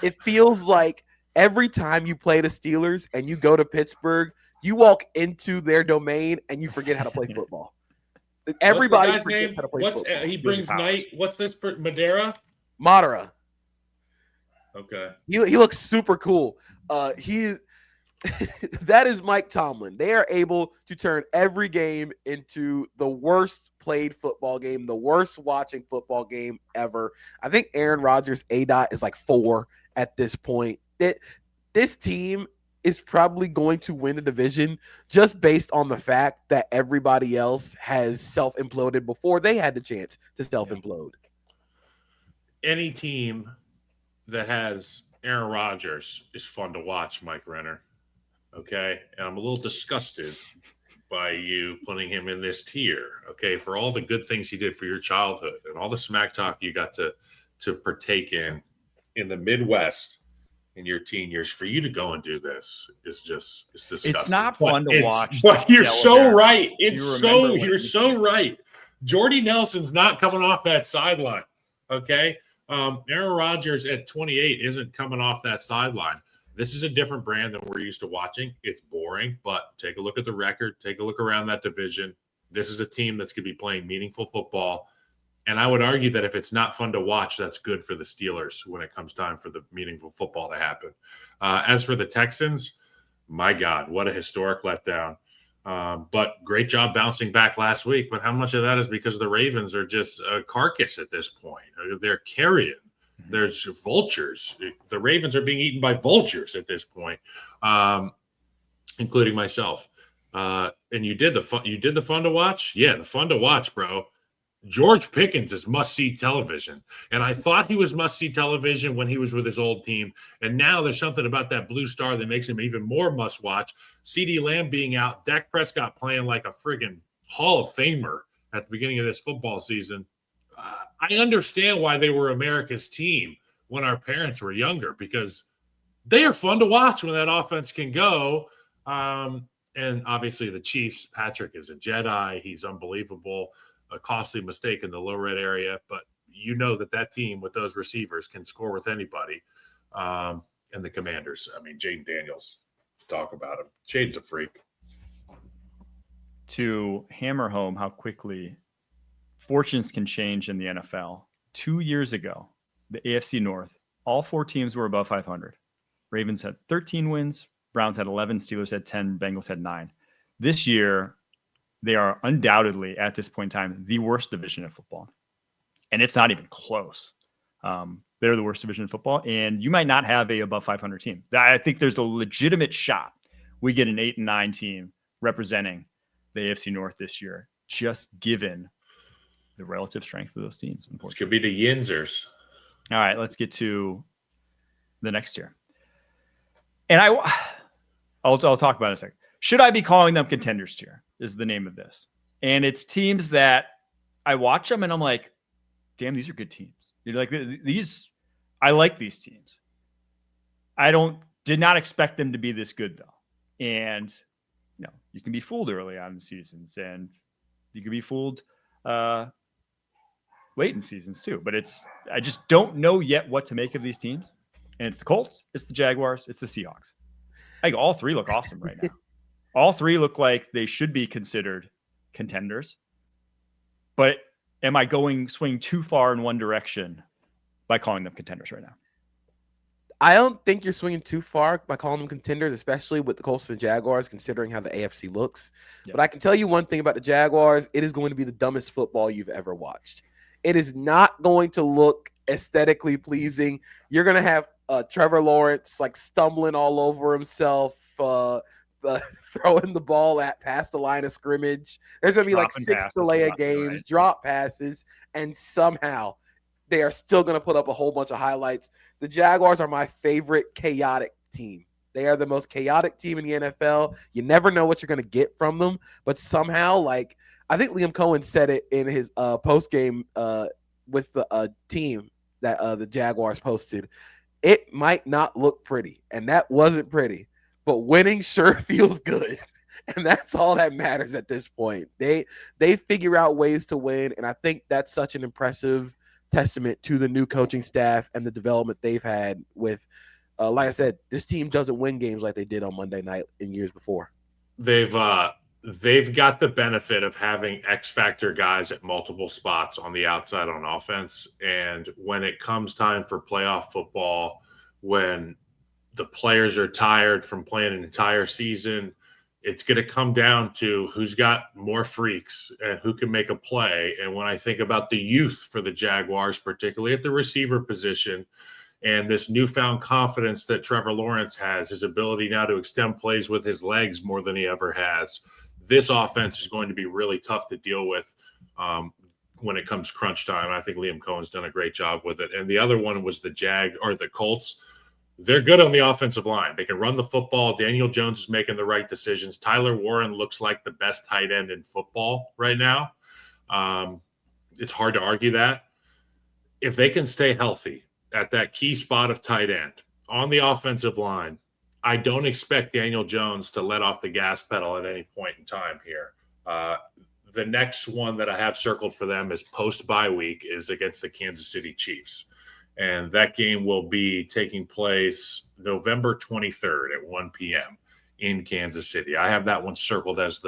It feels like every time you play the Steelers and you go to Pittsburgh, you walk into their domain and you forget how to play football. Everybody What's the guy's name? How to play football. He brings night. What's this? Madara? Madara. Okay. He looks super cool. That is Mike Tomlin. They are able to turn every game into the worst played football game, the worst watching football game ever. I think Aaron Rodgers' ADOT is like 4 at this point. This team is probably going to win the division just based on the fact that everybody else has self-imploded before they had the chance to self-implode. Any team that has Aaron Rodgers is fun to watch, Mike Renner. Okay? And I'm a little disgusted by you putting him in this tier, okay, for all the good things he did for your childhood and all the smack talk you got to partake in the Midwest in your teen years. For you to go and do this is disgusting. It's not fun to watch. But you're so right. You're so right. Jordy Nelson's not coming off that sideline, okay? Aaron Rodgers at 28 isn't coming off that sideline. This is a different brand than we're used to watching. It's boring, but take a look at the record. Take a look around that division. This is a team that's going to be playing meaningful football. And I would argue that if it's not fun to watch, that's good for the Steelers when it comes time for the meaningful football to happen. As for the Texans, my God, what a historic letdown. But great job bouncing back last week. But how much of that is because the Ravens are just a carcass at this point? They're carrion. There's vultures. The Ravens are being eaten by vultures at this point, including myself. And you did the fun to watch? Yeah, the fun to watch, bro. George Pickens is must-see television. And I thought he was must-see television when he was with his old team. And now there's something about that blue star that makes him even more must-watch. CeeDee Lamb being out, Dak Prescott playing like a friggin' Hall of Famer at the beginning of this football season. I understand why they were America's team when our parents were younger, because they are fun to watch when that offense can go. And obviously the Chiefs, Patrick is a Jedi. He's unbelievable. A costly mistake in the low red area, but you know that team with those receivers can score with anybody. And the Commanders, I mean, Jaden Daniels, talk about him. Jaden's a freak. To hammer home how quickly fortunes can change in the NFL. 2 years ago, the AFC North, all 4 teams were above 500. Ravens had 13 wins, Browns had 11, Steelers had 10, Bengals had 9. This year, they are undoubtedly, at this point in time, the worst division of football. And it's not even close. They're the worst division in football, and you might not have a above 500 team. I think there's a legitimate shot we get an 8-9 team representing the AFC North this year, just given the relative strength of those teams. This could be the Yinzers. All right, let's get to the next tier. And I'll talk about it in a second. Should I be calling them contenders tier is the name of this. And it's teams that I watch them and I'm like, damn, these are good teams. You're like, I like these teams. Did not expect them to be this good though. And you can be fooled early on in seasons and you can be fooled late in seasons too. But I just don't know yet what to make of these teams. And it's the Colts, it's the Jaguars, it's the Seahawks. I think all 3 look awesome right now. All 3 look like they should be considered contenders. But am I swing too far in one direction by calling them contenders right now? I don't think you're swinging too far by calling them contenders, especially with the Colts and the Jaguars, considering how the AFC looks. Yep. But I can tell you one thing about the Jaguars. It is going to be the dumbest football you've ever watched. It is not going to look aesthetically pleasing. You're going to have Trevor Lawrence like stumbling all over himself, throwing the ball past the line of scrimmage. There's going to be like 6 delay of games, right? Drop passes, and somehow they are still going to put up a whole bunch of highlights. The Jaguars are my favorite chaotic team. They are the most chaotic team in the NFL. You never know what you're going to get from them, but somehow, I think Liam Cohen said it in his post-game with the team that the Jaguars posted. It might not look pretty, and that wasn't pretty, but winning sure feels good. And that's all that matters at this point. They figure out ways to win, and I think that's such an impressive testament to the new coaching staff and the development they've had with, like I said, this team doesn't win games like they did on Monday night in years before. They've got the benefit of having X factor guys at multiple spots on the outside on offense. And when it comes time for playoff football, when the players are tired from playing an entire season, it's going to come down to who's got more freaks and who can make a play. And when I think about the youth for the Jaguars, particularly at the receiver position, and this newfound confidence that Trevor Lawrence has, his ability now to extend plays with his legs more than he ever has, this offense is going to be really tough to deal with when it comes crunch time. I think Liam Cohen's done a great job with it. And the other one was the Colts. They're good on the offensive line. They can run the football. Daniel Jones is making the right decisions. Tyler Warren looks like the best tight end in football right now. It's hard to argue that. If they can stay healthy at that key spot of tight end on the offensive line, I don't expect Daniel Jones to let off the gas pedal at any point in time here. The next one that I have circled for them is post-bye week is against the Kansas City Chiefs. And that game will be taking place November 23rd at 1 p.m. in Kansas City. I have that one circled as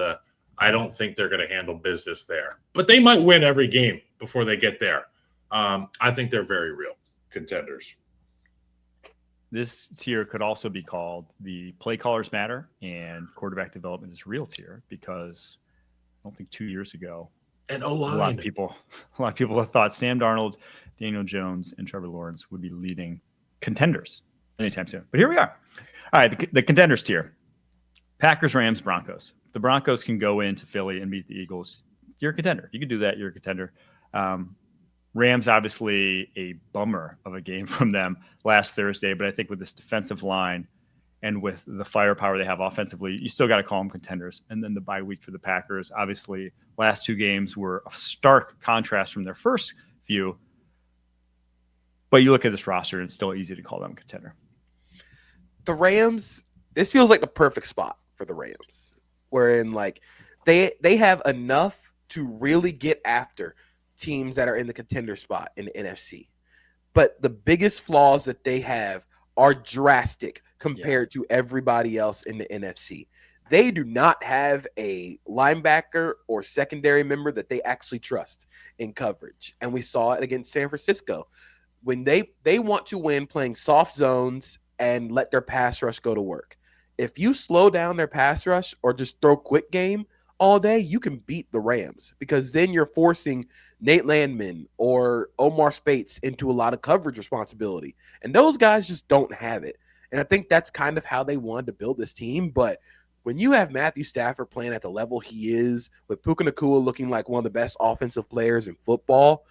I don't think they're going to handle business there. But they might win every game before they get there. I think they're very real contenders. This tier could also be called the play callers matter and quarterback development is real tier, because I don't think 2 years ago, and a lot of people have thought Sam Darnold, Daniel Jones, and Trevor Lawrence would be leading contenders anytime soon. But here we are. All right, the contenders tier: Packers, Rams, Broncos. If the Broncos can go into Philly and beat the Eagles, you're a contender. If you can do that, you're a contender. Rams, obviously a bummer of a game from them last Thursday, but I think with this defensive line and with the firepower they have offensively, you still got to call them contenders. And then the bye week for the Packers, obviously last 2 games were a stark contrast from their first few, but you look at this roster and it's still easy to call them a contender. The Rams, this feels like the perfect spot for the Rams, wherein like they have enough to really get after teams that are in the contender spot in the NFC. But the biggest flaws that they have are drastic compared to everybody else in the NFC. They do not have a linebacker or secondary member that they actually trust in coverage. And we saw it against San Francisco. When they want to win playing soft zones and let their pass rush go to work. If you slow down their pass rush or just throw quick game all day, you can beat the Rams, because then you're forcing Nate Landman or Omar Spates into a lot of coverage responsibility. And those guys just don't have it. And I think that's kind of how they wanted to build this team. But when you have Matthew Stafford playing at the level he is, with Puka Nacua looking like one of the best offensive players in football,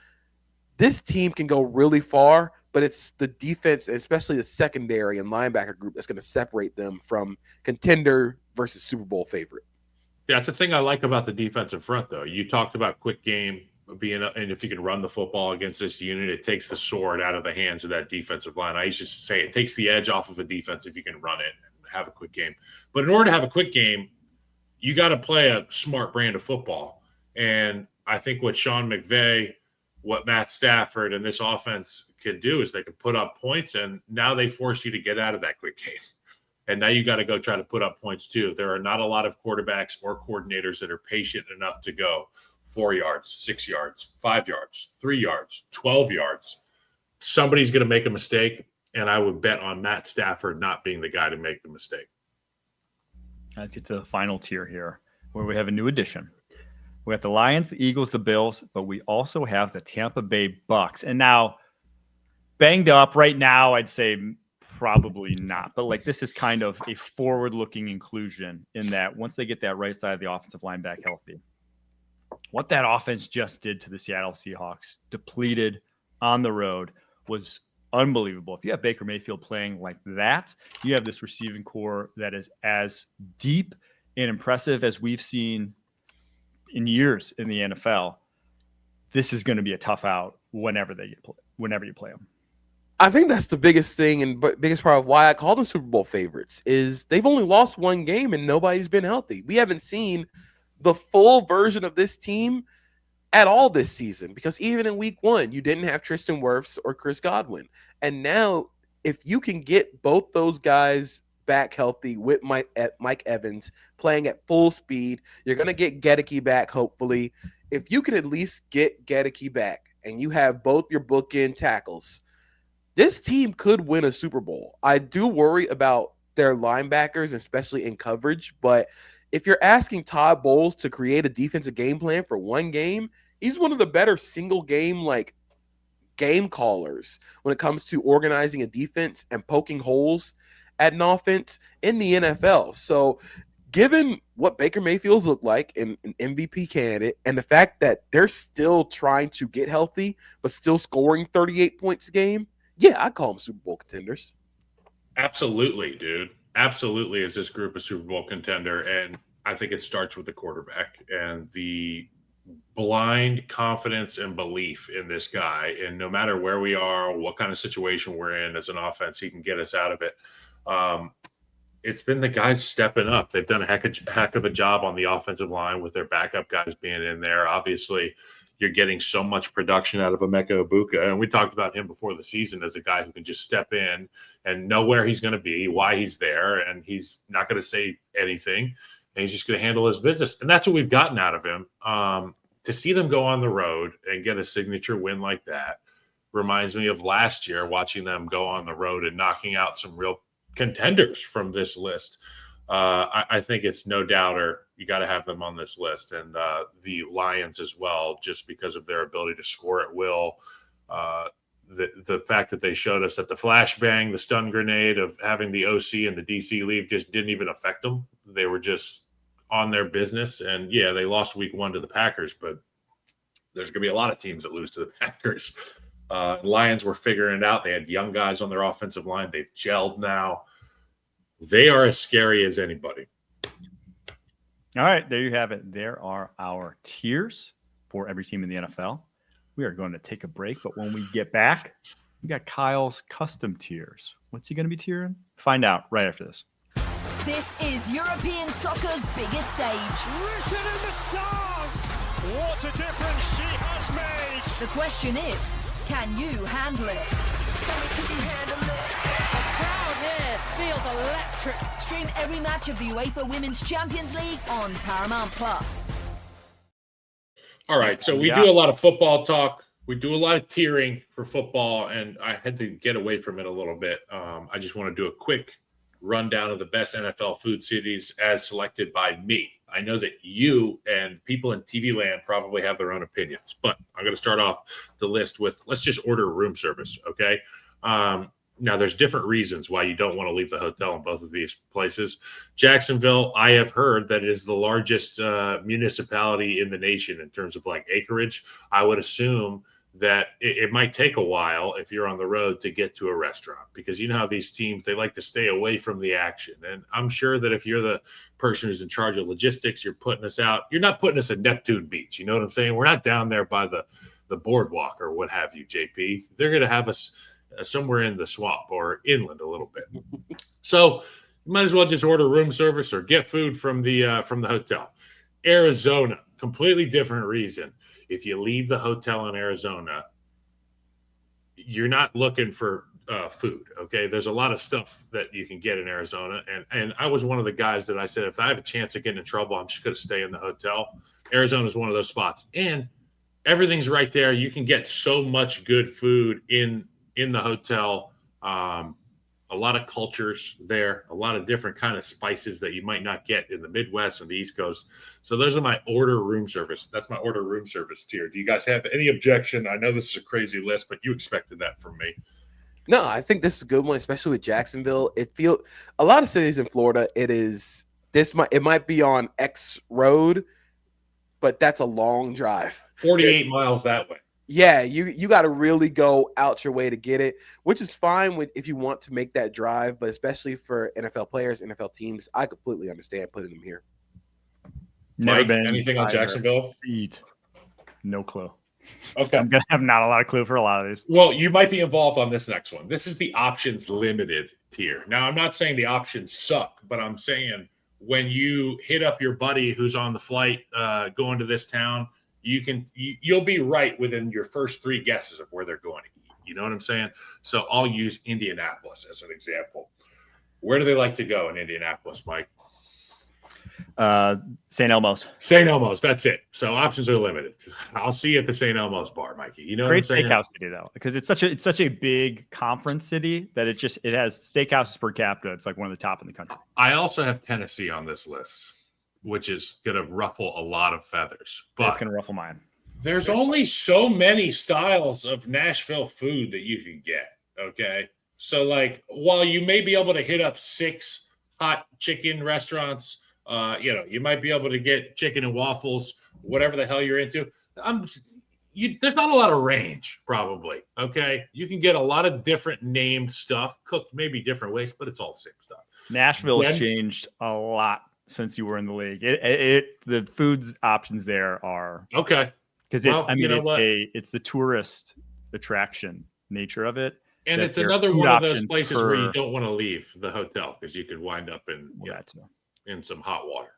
this team can go really far. But it's the defense, especially the secondary and linebacker group, that's going to separate them from contender versus Super Bowl favorite. Yeah, it's the thing I like about the defensive front, though. You talked about quick game being, and if you can run the football against this unit, it takes the sword out of the hands of that defensive line. I used to say it takes the edge off of a defense if you can run it and have a quick game. But in order to have a quick game, you got to play a smart brand of football. And I think what Sean McVay, what Matt Stafford and this offense can do is they can put up points, and now they force you to get out of that quick game. And now you got to go try to put up points too. There are not a lot of quarterbacks or coordinators that are patient enough to go 4 yards, 6 yards, 5 yards, 3 yards, 12 yards. Somebody's going to make a mistake, and I would bet on Matt Stafford not being the guy to make the mistake. Let's get to the final tier here, where we have a new addition. We have the Lions, the Eagles, the Bills, but we also have the Tampa Bay Bucks. And now, banged up right now, I'd say probably not. But like, this is kind of a forward-looking inclusion in that once they get that right side of the offensive line back healthy, what that offense just did to the Seattle Seahawks, depleted on the road, was unbelievable. If you have Baker Mayfield playing like that, you have this receiving core that is as deep and impressive as we've seen in years in the NFL. This is going to be a tough out whenever you play them. I think that's the biggest thing and biggest part of why I call them Super Bowl favorites is they've only lost one game and nobody's been healthy. We haven't seen the full version of this team at all this season because even in week 1, you didn't have Tristan Wirfs or Chris Godwin. And now if you can get both those guys back healthy with Mike Evans playing at full speed, you're going to get Gedeke back, hopefully. If you can at least get Gedeke back and you have both your bookend tackles, this team could win a Super Bowl. I do worry about their linebackers, especially in coverage, but if you're asking Todd Bowles to create a defensive game plan for one game, he's one of the better single game game callers when it comes to organizing a defense and poking holes at an offense in the NFL. So given what Baker Mayfield's looked like in an MVP candidate and the fact that they're still trying to get healthy but still scoring 38 points a game, yeah, I call them Super Bowl contenders. Absolutely, dude. Absolutely is this group a Super Bowl contender. And I think it starts with the quarterback and the blind confidence and belief in this guy. And no matter where we are, what kind of situation we're in as an offense, he can get us out of it. It's been the guys stepping up. They've done a heck of a job on the offensive line with their backup guys being in there. Obviously, you're getting so much production out of Emeka Egbuka. And we talked about him before the season as a guy who can just step in and know where he's going to be, why he's there, and he's not going to say anything, and he's just going to handle his business. And that's what we've gotten out of him. To see them go on the road and get a signature win like that reminds me of last year, watching them go on the road and knocking out some real contenders from this list. I think it's no doubter you got to have them on this list, and the Lions as well, just because of their ability to score at will. The fact that they showed us that the flashbang, the stun grenade of having the OC and the DC leave just didn't even affect them. They were just on their business, and yeah, they lost week 1 to the Packers, but there's going to be a lot of teams that lose to the Packers. Lions were figuring it out. They had young guys on their offensive line. They've gelled now. They are as scary as anybody. All right, there you have it. There are our tiers for every team in the NFL. We are going to take a break, but when we get back, we got Kyle's custom tiers. What's he going to be tiering? Find out right after this. This is European soccer's biggest stage. Written in the stars. What a difference she has made. The question is, can you handle it? Can you handle it? The crowd here feels electric. Stream every match of the UEFA Women's Champions League on Paramount Plus. All right, so we do a lot of football talk. We do a lot of tiering for football, and I had to get away from it a little bit. I just want to do a quick rundown of the best NFL food cities as selected by me. I know that you and people in TV land probably have their own opinions, but I'm going to start off the list with let's just order room service, okay? Now, there's different reasons why you don't want to leave the hotel in both of these places. Jacksonville, I have heard that it is the largest municipality in the nation in terms of like acreage. I would assume that it might take a while if you're on the road to get to a restaurant because you know how these teams, they like to stay away from the action. And I'm sure that if you're the person who's in charge of logistics, you're putting us out. You're not putting us at Neptune Beach. You know what I'm saying? We're not down there by the boardwalk or what have you, JP. They're going to have us somewhere in the swamp or inland a little bit. So you might as well just order room service or get food from the hotel. Arizona, completely different reason. If you leave the hotel in Arizona, you're not looking for food, okay? There's a lot of stuff that you can get in Arizona. And I was one of the guys that I said, if I have a chance of getting in trouble, I'm just going to stay in the hotel. Arizona is one of those spots. And everything's right there. You can get so much good food in the hotel. A lot of cultures there, a lot of different kind of spices that you might not get in the Midwest and the East Coast. So those are my order room service. That's my order room service tier. Do you guys have any objection? I know this is a crazy list, but you expected that from me. No, I think this is a good one, especially with Jacksonville. A lot of cities in Florida, it might be on X road, but that's a long drive. 48 miles that way. Yeah, you got to really go out your way to get it, which is fine if you want to make that drive, but especially for NFL players, NFL teams, I completely understand putting them here. Mike, anything on Jacksonville? Eat. No clue. Okay. I'm going to have not a lot of clue for a lot of these. Well, you might be involved on this next one. This is the options limited tier. Now, I'm not saying the options suck, but I'm saying when you hit up your buddy who's on the flight going to this town, you'll be right within your first 3 guesses of where they're going to eat. You know what I'm saying? So I'll use Indianapolis as an example. Where do they like to go in Indianapolis, Mike? St. Elmo's. St. Elmo's. That's it. So options are limited. I'll see you at the St. Elmo's bar, Mikey. You know, great what I'm saying? Steakhouse city though, because it's such a big conference city that it has steakhouses per capita. It's like one of the top in the country. I also have Tennessee on this list, which is going to ruffle a lot of feathers. But it's going to ruffle mine. There's only so many styles of Nashville food that you can get. Okay, so like while you may be able to hit up 6 hot chicken restaurants. You might be able to get chicken and waffles, whatever the hell you're into. There's not a lot of range, probably. Okay, you can get a lot of different named stuff, cooked maybe different ways, but it's all the same stuff. Nashville has changed a lot since you were in the league. The foods options there are okay because it's the tourist attraction nature of it, and it's another one of those places where you don't want to leave the hotel because you could wind up in some hot water.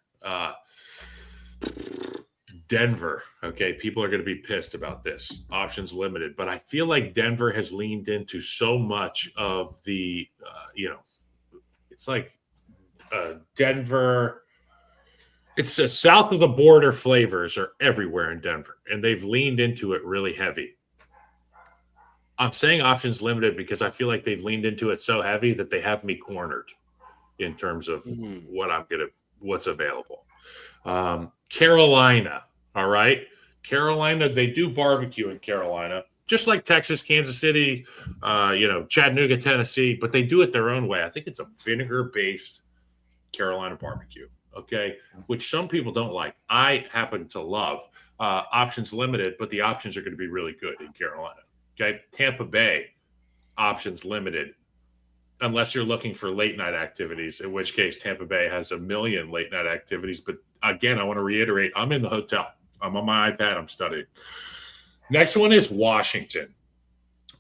Denver. Okay. People are going to be pissed about this. Options limited, but I feel like Denver has leaned into so much of the, it's like Denver. It's the south of the border flavors are everywhere in Denver, and they've leaned into it really heavy. I'm saying options limited because I feel like they've leaned into it so heavy that they have me cornered in terms of what's available. Carolina. All right. Carolina, they do barbecue in Carolina, just like Texas, Kansas City, Chattanooga, Tennessee, but they do it their own way. I think it's a vinegar-based Carolina barbecue. Okay. Which some people don't like. I happen to love. Options limited, but the options are going to be really good in Carolina. Okay. Tampa Bay, options limited. Unless you're looking for late night activities, in which case Tampa Bay has a million late night activities. But again, I want to reiterate, I'm in the hotel. I'm on my iPad. I'm studying. Next one is Washington.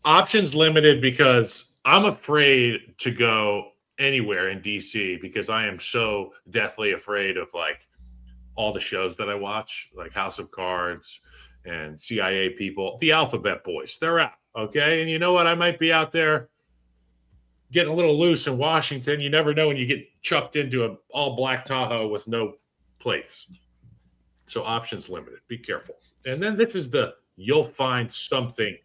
Options limited because I'm afraid to go anywhere in DC because I am so deathly afraid of like all the shows that I watch, like House of Cards and CIA people, the Alphabet Boys. They're out. Okay. And you know what? I might be out there getting a little loose in Washington. You never know when you get chucked into an all-black Tahoe with no plates. So options limited. Be careful. And then this is the you'll find something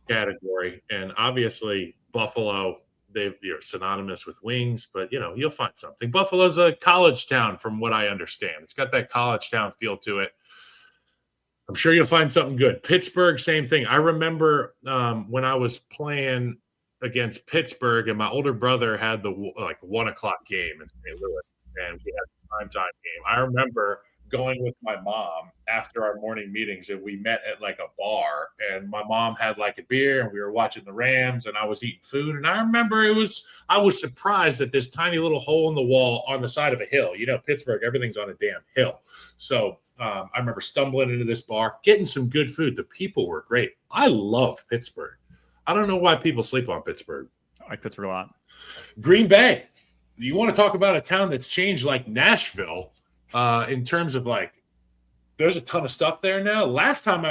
category. And obviously Buffalo, they're synonymous with wings, but, you'll find something. Buffalo's a college town from what I understand. It's got that college town feel to it. I'm sure you'll find something good. Pittsburgh, same thing. I remember when I was playing against Pittsburgh, and my older brother had the 1 o'clock game in St. Louis, and we had a primetime game. I remember going with my mom after our morning meetings, and we met at like a bar, and my mom had like a beer, and we were watching the Rams, and I was eating food. And I remember I was surprised at this tiny little hole in the wall on the side of a hill. Pittsburgh, everything's on a damn hill. So I remember stumbling into this bar, getting some good food. The people were great. I love Pittsburgh. I don't know why people sleep on Pittsburgh. I like Pittsburgh a lot. Green Bay. You want to talk about a town that's changed like Nashville in terms of like there's a ton of stuff there now. Last time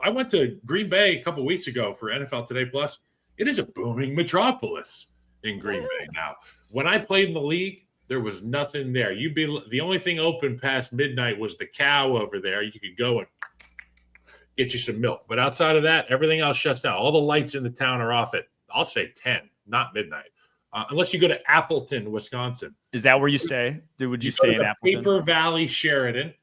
I went to Green Bay a couple of weeks ago for NFL Today Plus. It is a booming metropolis in Green Bay now. When I played in the league, there was nothing there. The only thing open past midnight was the cow over there. You could go and get you some milk. But outside of that, everything else shuts down. All the lights in the town are off at, I'll say 10, not midnight. Unless you go to Appleton, Wisconsin. Is that where you stay? Would you stay in Appleton? Paper Valley Sheridan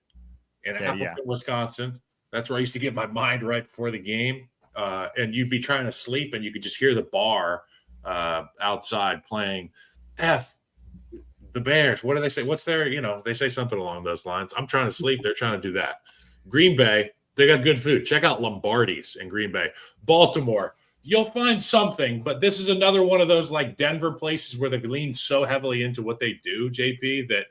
in Appleton, Wisconsin. That's where I used to get my mind right before the game. And you'd be trying to sleep, and you could just hear the bar outside playing F the Bears. What do they say? What's their, they say something along those lines. I'm trying to sleep. They're trying to do that. Green Bay, they got good food. Check out Lombardi's in Green Bay. Baltimore, you'll find something, but this is another one of those like Denver places where they lean so heavily into what they do, JP, that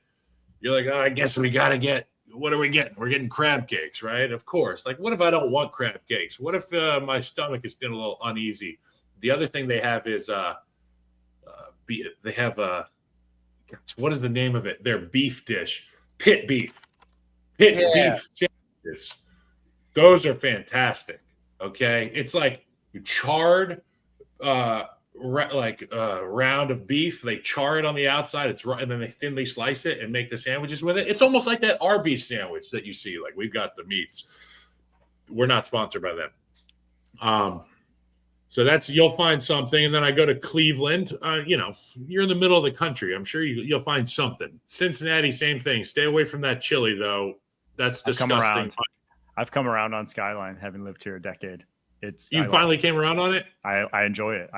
you're like, oh, I guess we got to get what are we getting? We're getting crab cakes, right? Of course. Like, what if I don't want crab cakes? What if my stomach is feeling a little uneasy? The other thing they have is they have what is the name of it? Their beef dish, pit beef sandwiches. Those are fantastic. Okay, it's like charred round of beef. They char it on the outside. It's right, and then they thinly slice it and make the sandwiches with it. It's almost like that Arby's sandwich that you see. Like, we've got the meats. We're not sponsored by them. So you'll find something. And then I go to Cleveland. You're in the middle of the country. I'm sure you'll find something. Cincinnati, same thing. Stay away from that chili, though. That's disgusting. I've come around on Skyline, having lived here a decade. You finally came around on it? I enjoy it.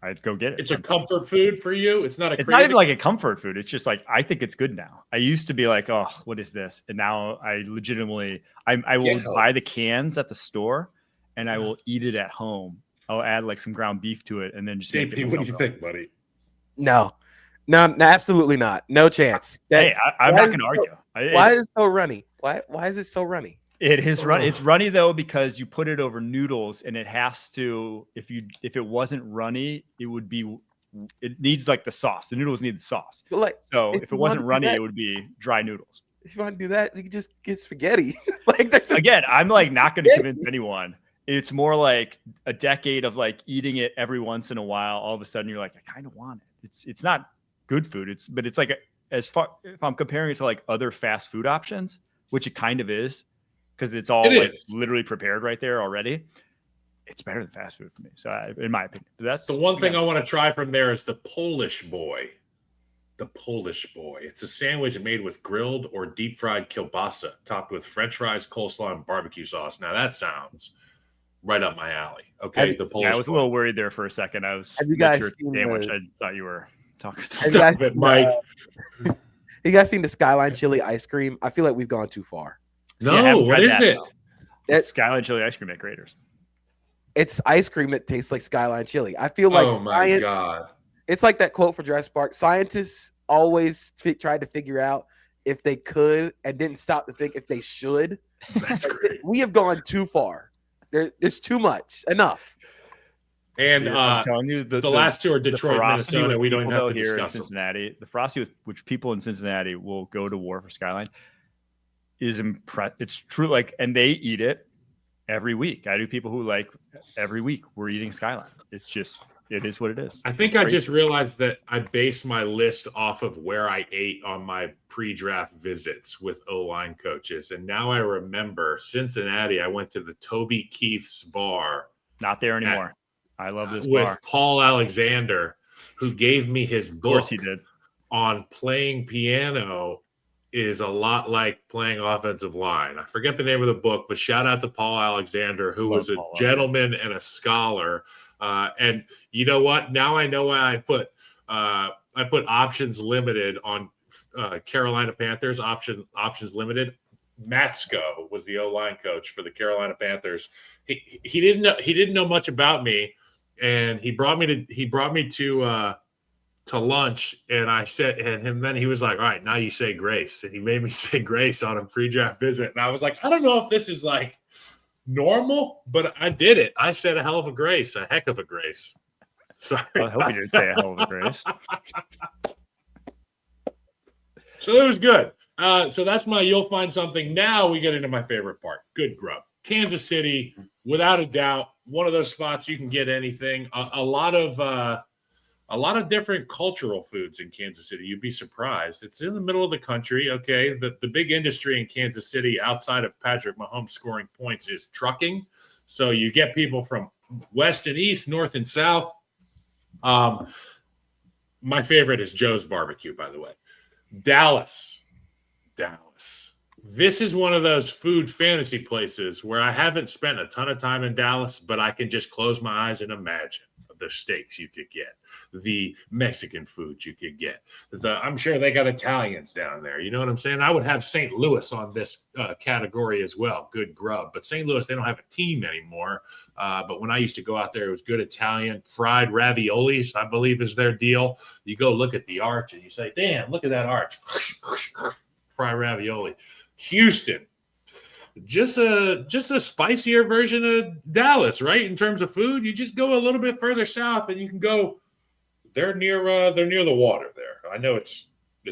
I'd go get it. It's a comfort food for you. It's not even like a comfort food. It's just like, I think it's good now. I used to be like, oh, what is this? And now I legitimately, I will buy the cans at the store and I will eat it at home. I'll add like some ground beef to it and then just JP, what do you think, buddy? No, absolutely not. No chance. I'm not going to argue. Why is it so runny? Why is it so runny? It is runny. It's runny though because you put it over noodles, and it has to. If it wasn't runny, it needs like the sauce. The noodles need the sauce. So if it wasn't runny, it would be dry noodles. If you want to do that, you can just get spaghetti. Again, I'm like not going to convince anyone. It's more like a decade of like eating it every once in a while. All of a sudden, you're like, I kind of want it. It's not good food. But it's like if I'm comparing it to like other fast food options, which it kind of is. Because it's all literally prepared right there already. It's better than fast food for me. So in my opinion, that's the one thing I want to try from there is the Polish boy. The Polish boy. It's a sandwich made with grilled or deep fried kielbasa, topped with French fries, coleslaw, and barbecue sauce. Now that sounds right up my alley. Okay, the Polish. I was a little worried there for a second. I was. Have you guys seen sandwich? I thought you were talking. Stop it, Mike. You guys seen the Skyline chili ice cream? I feel like we've gone too far. No, what is it? It's Skyline chili ice cream at Graders. It's ice cream that tastes like Skyline chili. I feel like my God. It's like that quote for Jurassic Park. Scientists always tried to figure out if they could and didn't stop to think if they should. That's great. We have gone too far. There's too much. Enough. And I'm telling you, the last two are Detroit, Minnesota. We don't have to here discuss in Cincinnati. The ferocity with which people in Cincinnati will go to war for Skyline is it's true. Like, and they eat it every week. I do people who like every week we're eating Skyline. It's just, it is what it is. I think I just realized that I based my list off of where I ate on my pre-draft visits with O-line coaches. And now I remember Cincinnati. I went to the Toby Keith's bar. Not there anymore. I love this with bar. Paul Alexander, who gave me his book. Of course he did. On playing piano is a lot like playing offensive line. I forget the name of the book, but shout out to Paul Alexander, who was a gentleman and a scholar. And you know what? Now I know why I put options limited on Carolina Panthers. Options limited. Matsko was the O-line coach for the Carolina Panthers. He didn't know much about me, and he brought me to lunch, and I said, and then he was like, all right, now you say grace. And he made me say grace on a pre-draft visit. And I was like, I don't know if this is like normal, but I did it. I said a hell of a grace, a heck of a grace. Sorry. Well, I hope you didn't say a hell of a grace. So it was good. So that's you'll find something. Now we get into my favorite part. Good grub. Kansas City, without a doubt, one of those spots you can get anything. A lot of different cultural foods in Kansas City. You'd be surprised. It's in the middle of the country, okay? The big industry in Kansas City outside of Patrick Mahomes scoring points is trucking. So you get people from west and east, north and south. My favorite is Joe's Barbecue, by the way. Dallas. This is one of those food fantasy places where I haven't spent a ton of time in Dallas, but I can just close my eyes and imagine the steaks you could get, the Mexican food you could get. I'm sure they got Italians down there. You know what I'm saying? I would have St. Louis on this category as well. Good grub. But St. Louis, they don't have a team anymore. But when I used to go out there, it was good Italian. Fried raviolis, I believe, is their deal. You go look at the arch and you say, damn, look at that arch. fry ravioli. Houston, just a spicier version of Dallas, right? In terms of food, you just go a little bit further south, and you can go. They're near the water there. I know it's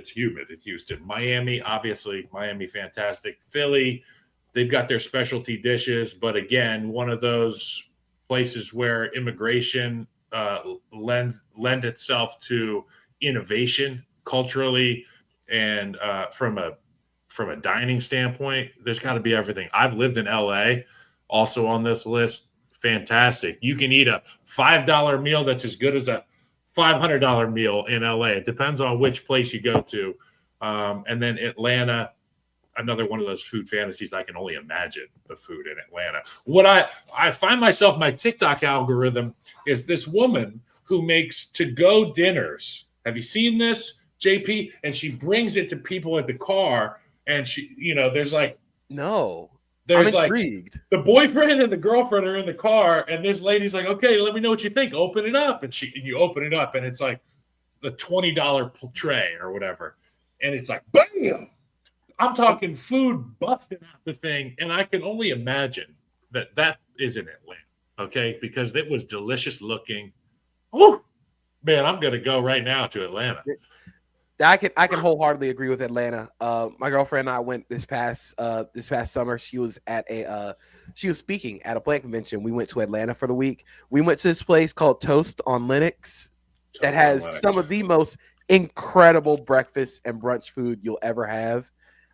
humid in Houston. Miami, obviously, fantastic. Philly, they've got their specialty dishes, but again, one of those places where immigration lend itself to innovation culturally and from a dining standpoint. There's got to be everything. I've lived in LA, also on this list. Fantastic. You can eat a $5 meal that's as good as a $500 meal in LA. It depends on which place you go to. And then Atlanta, another one of those food fantasies. I can only imagine the food in Atlanta. What I find myself, my TikTok algorithm is this woman who makes to-go dinners. Have you seen this, JP? And she brings it to people at the car, and she, there's like, no. There's I'm intrigued. Like the boyfriend and the girlfriend are in the car, and this lady's like, okay, let me know what you think. Open it up. And you open it up, and it's like the $20 tray or whatever. And it's like, bam! I'm talking food busting out the thing. And I can only imagine that is in Atlanta, okay? Because it was delicious looking. Oh, man, I'm going to go right now to Atlanta. I can wholeheartedly agree with Atlanta. My girlfriend and I went this past summer. She was speaking at a plant convention. We went to Atlanta for the week. We went to this place called Toast on Lennox that has some of the most incredible breakfast and brunch food you'll ever have.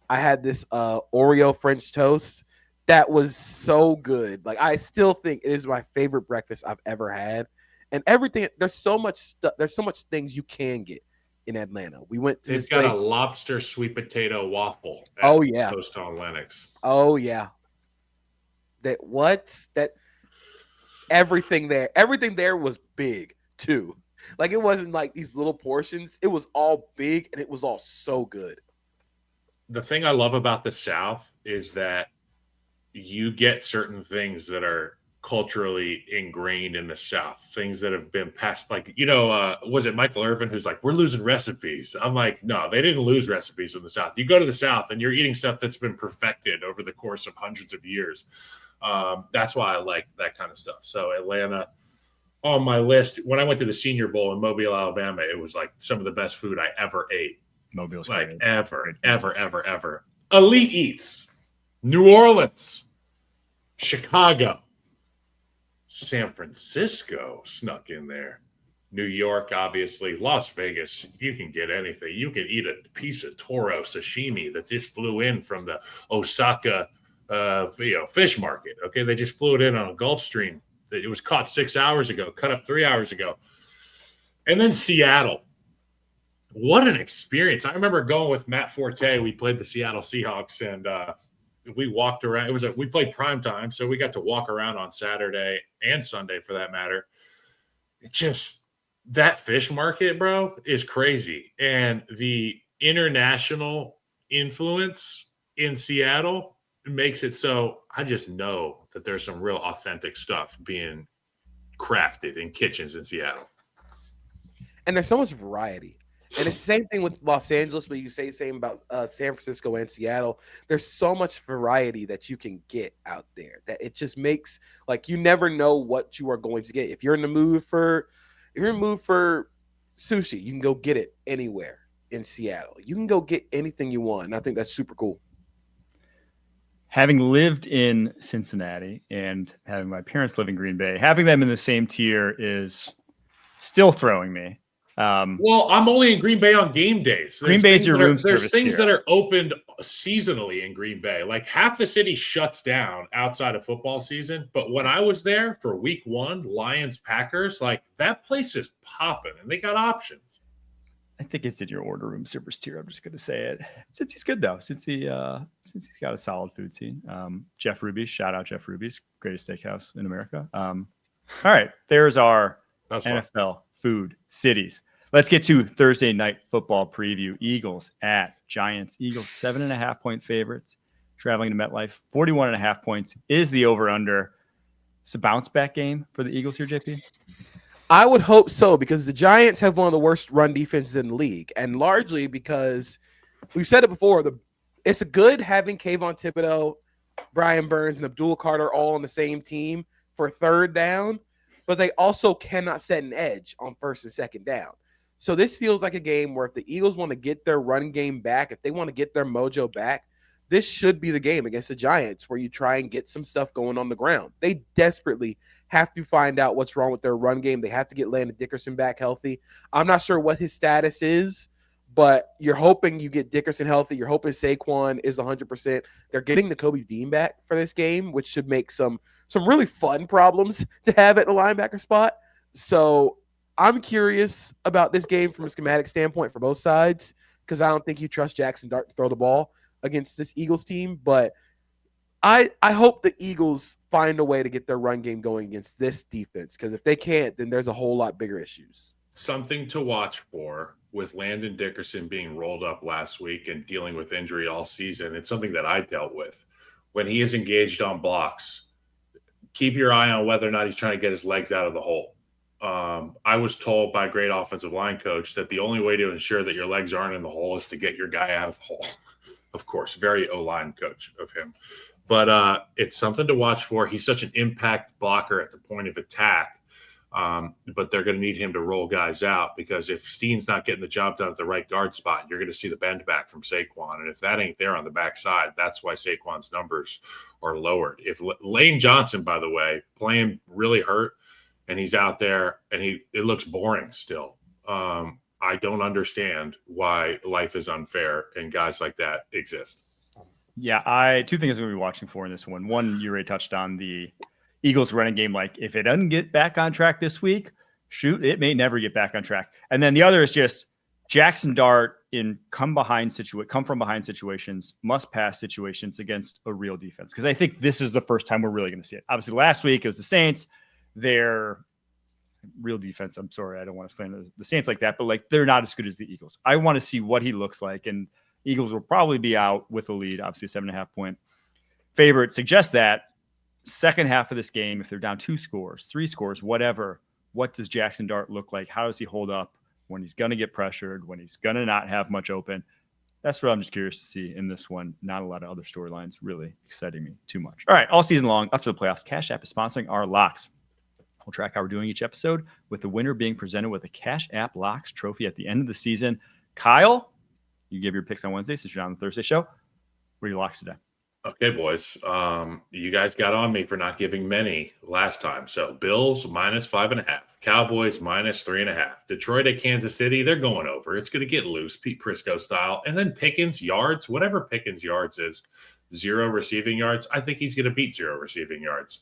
I had this Oreo French toast that was so good. Like, I still think it is my favorite breakfast I've ever had. And everything, there's so much stuff. There's so much things you can get in Atlanta. We went to They've got a lobster sweet potato waffle. Oh yeah, Toast on Lennox. Oh yeah. Everything there was big too. Like, it wasn't like these little portions. It was all big, and it was all so good. The thing I love about the South is that you get certain things that are culturally ingrained in the South, things that have been passed, like, was it Michael Irvin who's like, we're losing recipes? I'm like, no, they didn't lose recipes in the South. You go to the South and you're eating stuff that's been perfected over the course of hundreds of years. That's why I like that kind of stuff. So Atlanta on my list. When I went to the Senior Bowl in Mobile, Alabama, it was like some of the best food I ever ate. Mobile's like great. ever. Elite Eats, New Orleans, Chicago, San Francisco snuck in there. New York, obviously. Las Vegas, you can get anything. You can eat a piece of Toro sashimi that just flew in from the Osaka fish market. Okay, they just flew it in on a Gulf Stream. It was caught 6 hours ago, cut up 3 hours ago. And then Seattle. What an experience. I remember going with Matt Forte. We played the Seattle Seahawks, and we walked around. We played primetime, so we got to walk around on Saturday and Sunday for that matter. That fish market, bro, is crazy. And the international influence in Seattle makes it so I just know that there's some real authentic stuff being crafted in kitchens in Seattle. And there's so much variety. And it's the same thing with Los Angeles, but you say the same about San Francisco and Seattle. There's so much variety that you can get out there that it just makes, like, you never know what you are going to get. If you're in the mood for sushi, you can go get it anywhere in Seattle. You can go get anything you want. And I think that's super cool. Having lived in Cincinnati and having my parents live in Green Bay, having them in the same tier is still throwing me. Well, I'm only in Green Bay on game days. Green Bay's your room service. There's things that are opened seasonally in Green Bay. Like, half the city shuts down outside of football season. But when I was there for week 1, Lions, Packers, like, that place is popping and they got options. I think it's in your order room service tier. I'm just going to say it. Since he's good though, since he's got a solid food scene. Jeff Ruby's, shout out Jeff Ruby's, greatest steakhouse in America. All right, there's our NFL food cities. Let's get to Thursday night football preview. Eagles at Giants. Eagles 7.5 point favorites traveling to MetLife. 41.5 points is the over under. It's a bounce back game for the Eagles here, JP. I would hope so, because the Giants have one of the worst run defenses in the league, and largely because we've said it before, it's good having Kayvon Thibodeau, Brian Burns, and Abdul Carter all on the same team for third down, but they also cannot set an edge on first and second down. So this feels like a game where if the Eagles want to get their run game back, if they want to get their mojo back, this should be the game against the Giants where you try and get some stuff going on the ground. They desperately have to find out what's wrong with their run game. They have to get Landon Dickerson back healthy. I'm not sure what his status is, but you're hoping you get Dickerson healthy. You're hoping Saquon is 100%. They're getting the Kobe Dean back for this game, which should make some really fun problems to have at the linebacker spot. So I'm curious about this game from a schematic standpoint for both sides because I don't think you trust Jackson Dart to throw the ball against this Eagles team. But I hope the Eagles find a way to get their run game going against this defense because if they can't, then there's a whole lot bigger issues. Something to watch for with Landon Dickerson being rolled up last week and dealing with injury all season. It's something that I dealt with. When he is engaged on blocks, keep your eye on whether or not he's trying to get his legs out of the hole. I was told by a great offensive line coach that the only way to ensure that your legs aren't in the hole is to get your guy out of the hole. Of course, very O-line coach of him. But it's something to watch for. He's such an impact blocker at the point of attack. But they're going to need him to roll guys out because if Steen's not getting the job done at the right guard spot, you're going to see the bend back from Saquon. And if that ain't there on the backside, that's why Saquon's numbers are lowered. If Lane Johnson, by the way, playing really hurt and he's out there and it looks boring still. I don't understand why life is unfair and guys like that exist. Yeah, two things I'm going to be watching for in this one. One, you already touched on the Eagles running game. Like if it doesn't get back on track this week, shoot, it may never get back on track. And then the other is just Jackson Dart in come from behind situations, must pass situations against a real defense. Because I think this is the first time we're really going to see it. Obviously, last week it was the Saints. Their real defense. I'm sorry, I don't want to slander the Saints like that, but like they're not as good as the Eagles. I want to see what he looks like, and Eagles will probably be out with a lead. Obviously, a 7.5 point favorite suggests that. Second half of this game, if they're down 2 scores, 3 scores, whatever, what does Jackson Dart look like? How does he hold up when he's going to get pressured, when he's going to not have much open? That's what I'm just curious to see in this one. Not a lot of other storylines really exciting me too much. All right, all season long, up to the playoffs, Cash App is sponsoring our locks. We'll track how we're doing each episode with the winner being presented with a Cash App Locks trophy at the end of the season. Kyle, you give your picks on Wednesday since you're on the Thursday show. What are your locks today? Okay, boys. You guys got on me for not giving many last time. So Bills -5.5, Cowboys -3.5, Detroit at Kansas City. They're going over. It's going to get loose, Pete Prisco style. And then Pickens yards, whatever Pickens yards is, 0 receiving yards. I think he's going to beat 0 receiving yards.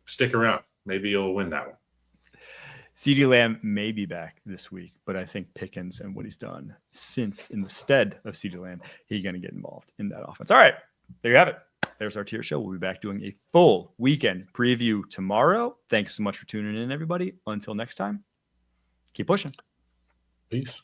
Stick around. Maybe you'll win that one. CeeDee Lamb may be back this week, but I think Pickens and what he's done since in the stead of CeeDee Lamb, he's going to get involved in that offense. All right, there you have it. There's our tier show. We'll be back doing a full weekend preview tomorrow. Thanks so much for tuning in, everybody. Until next time, keep pushing. Peace.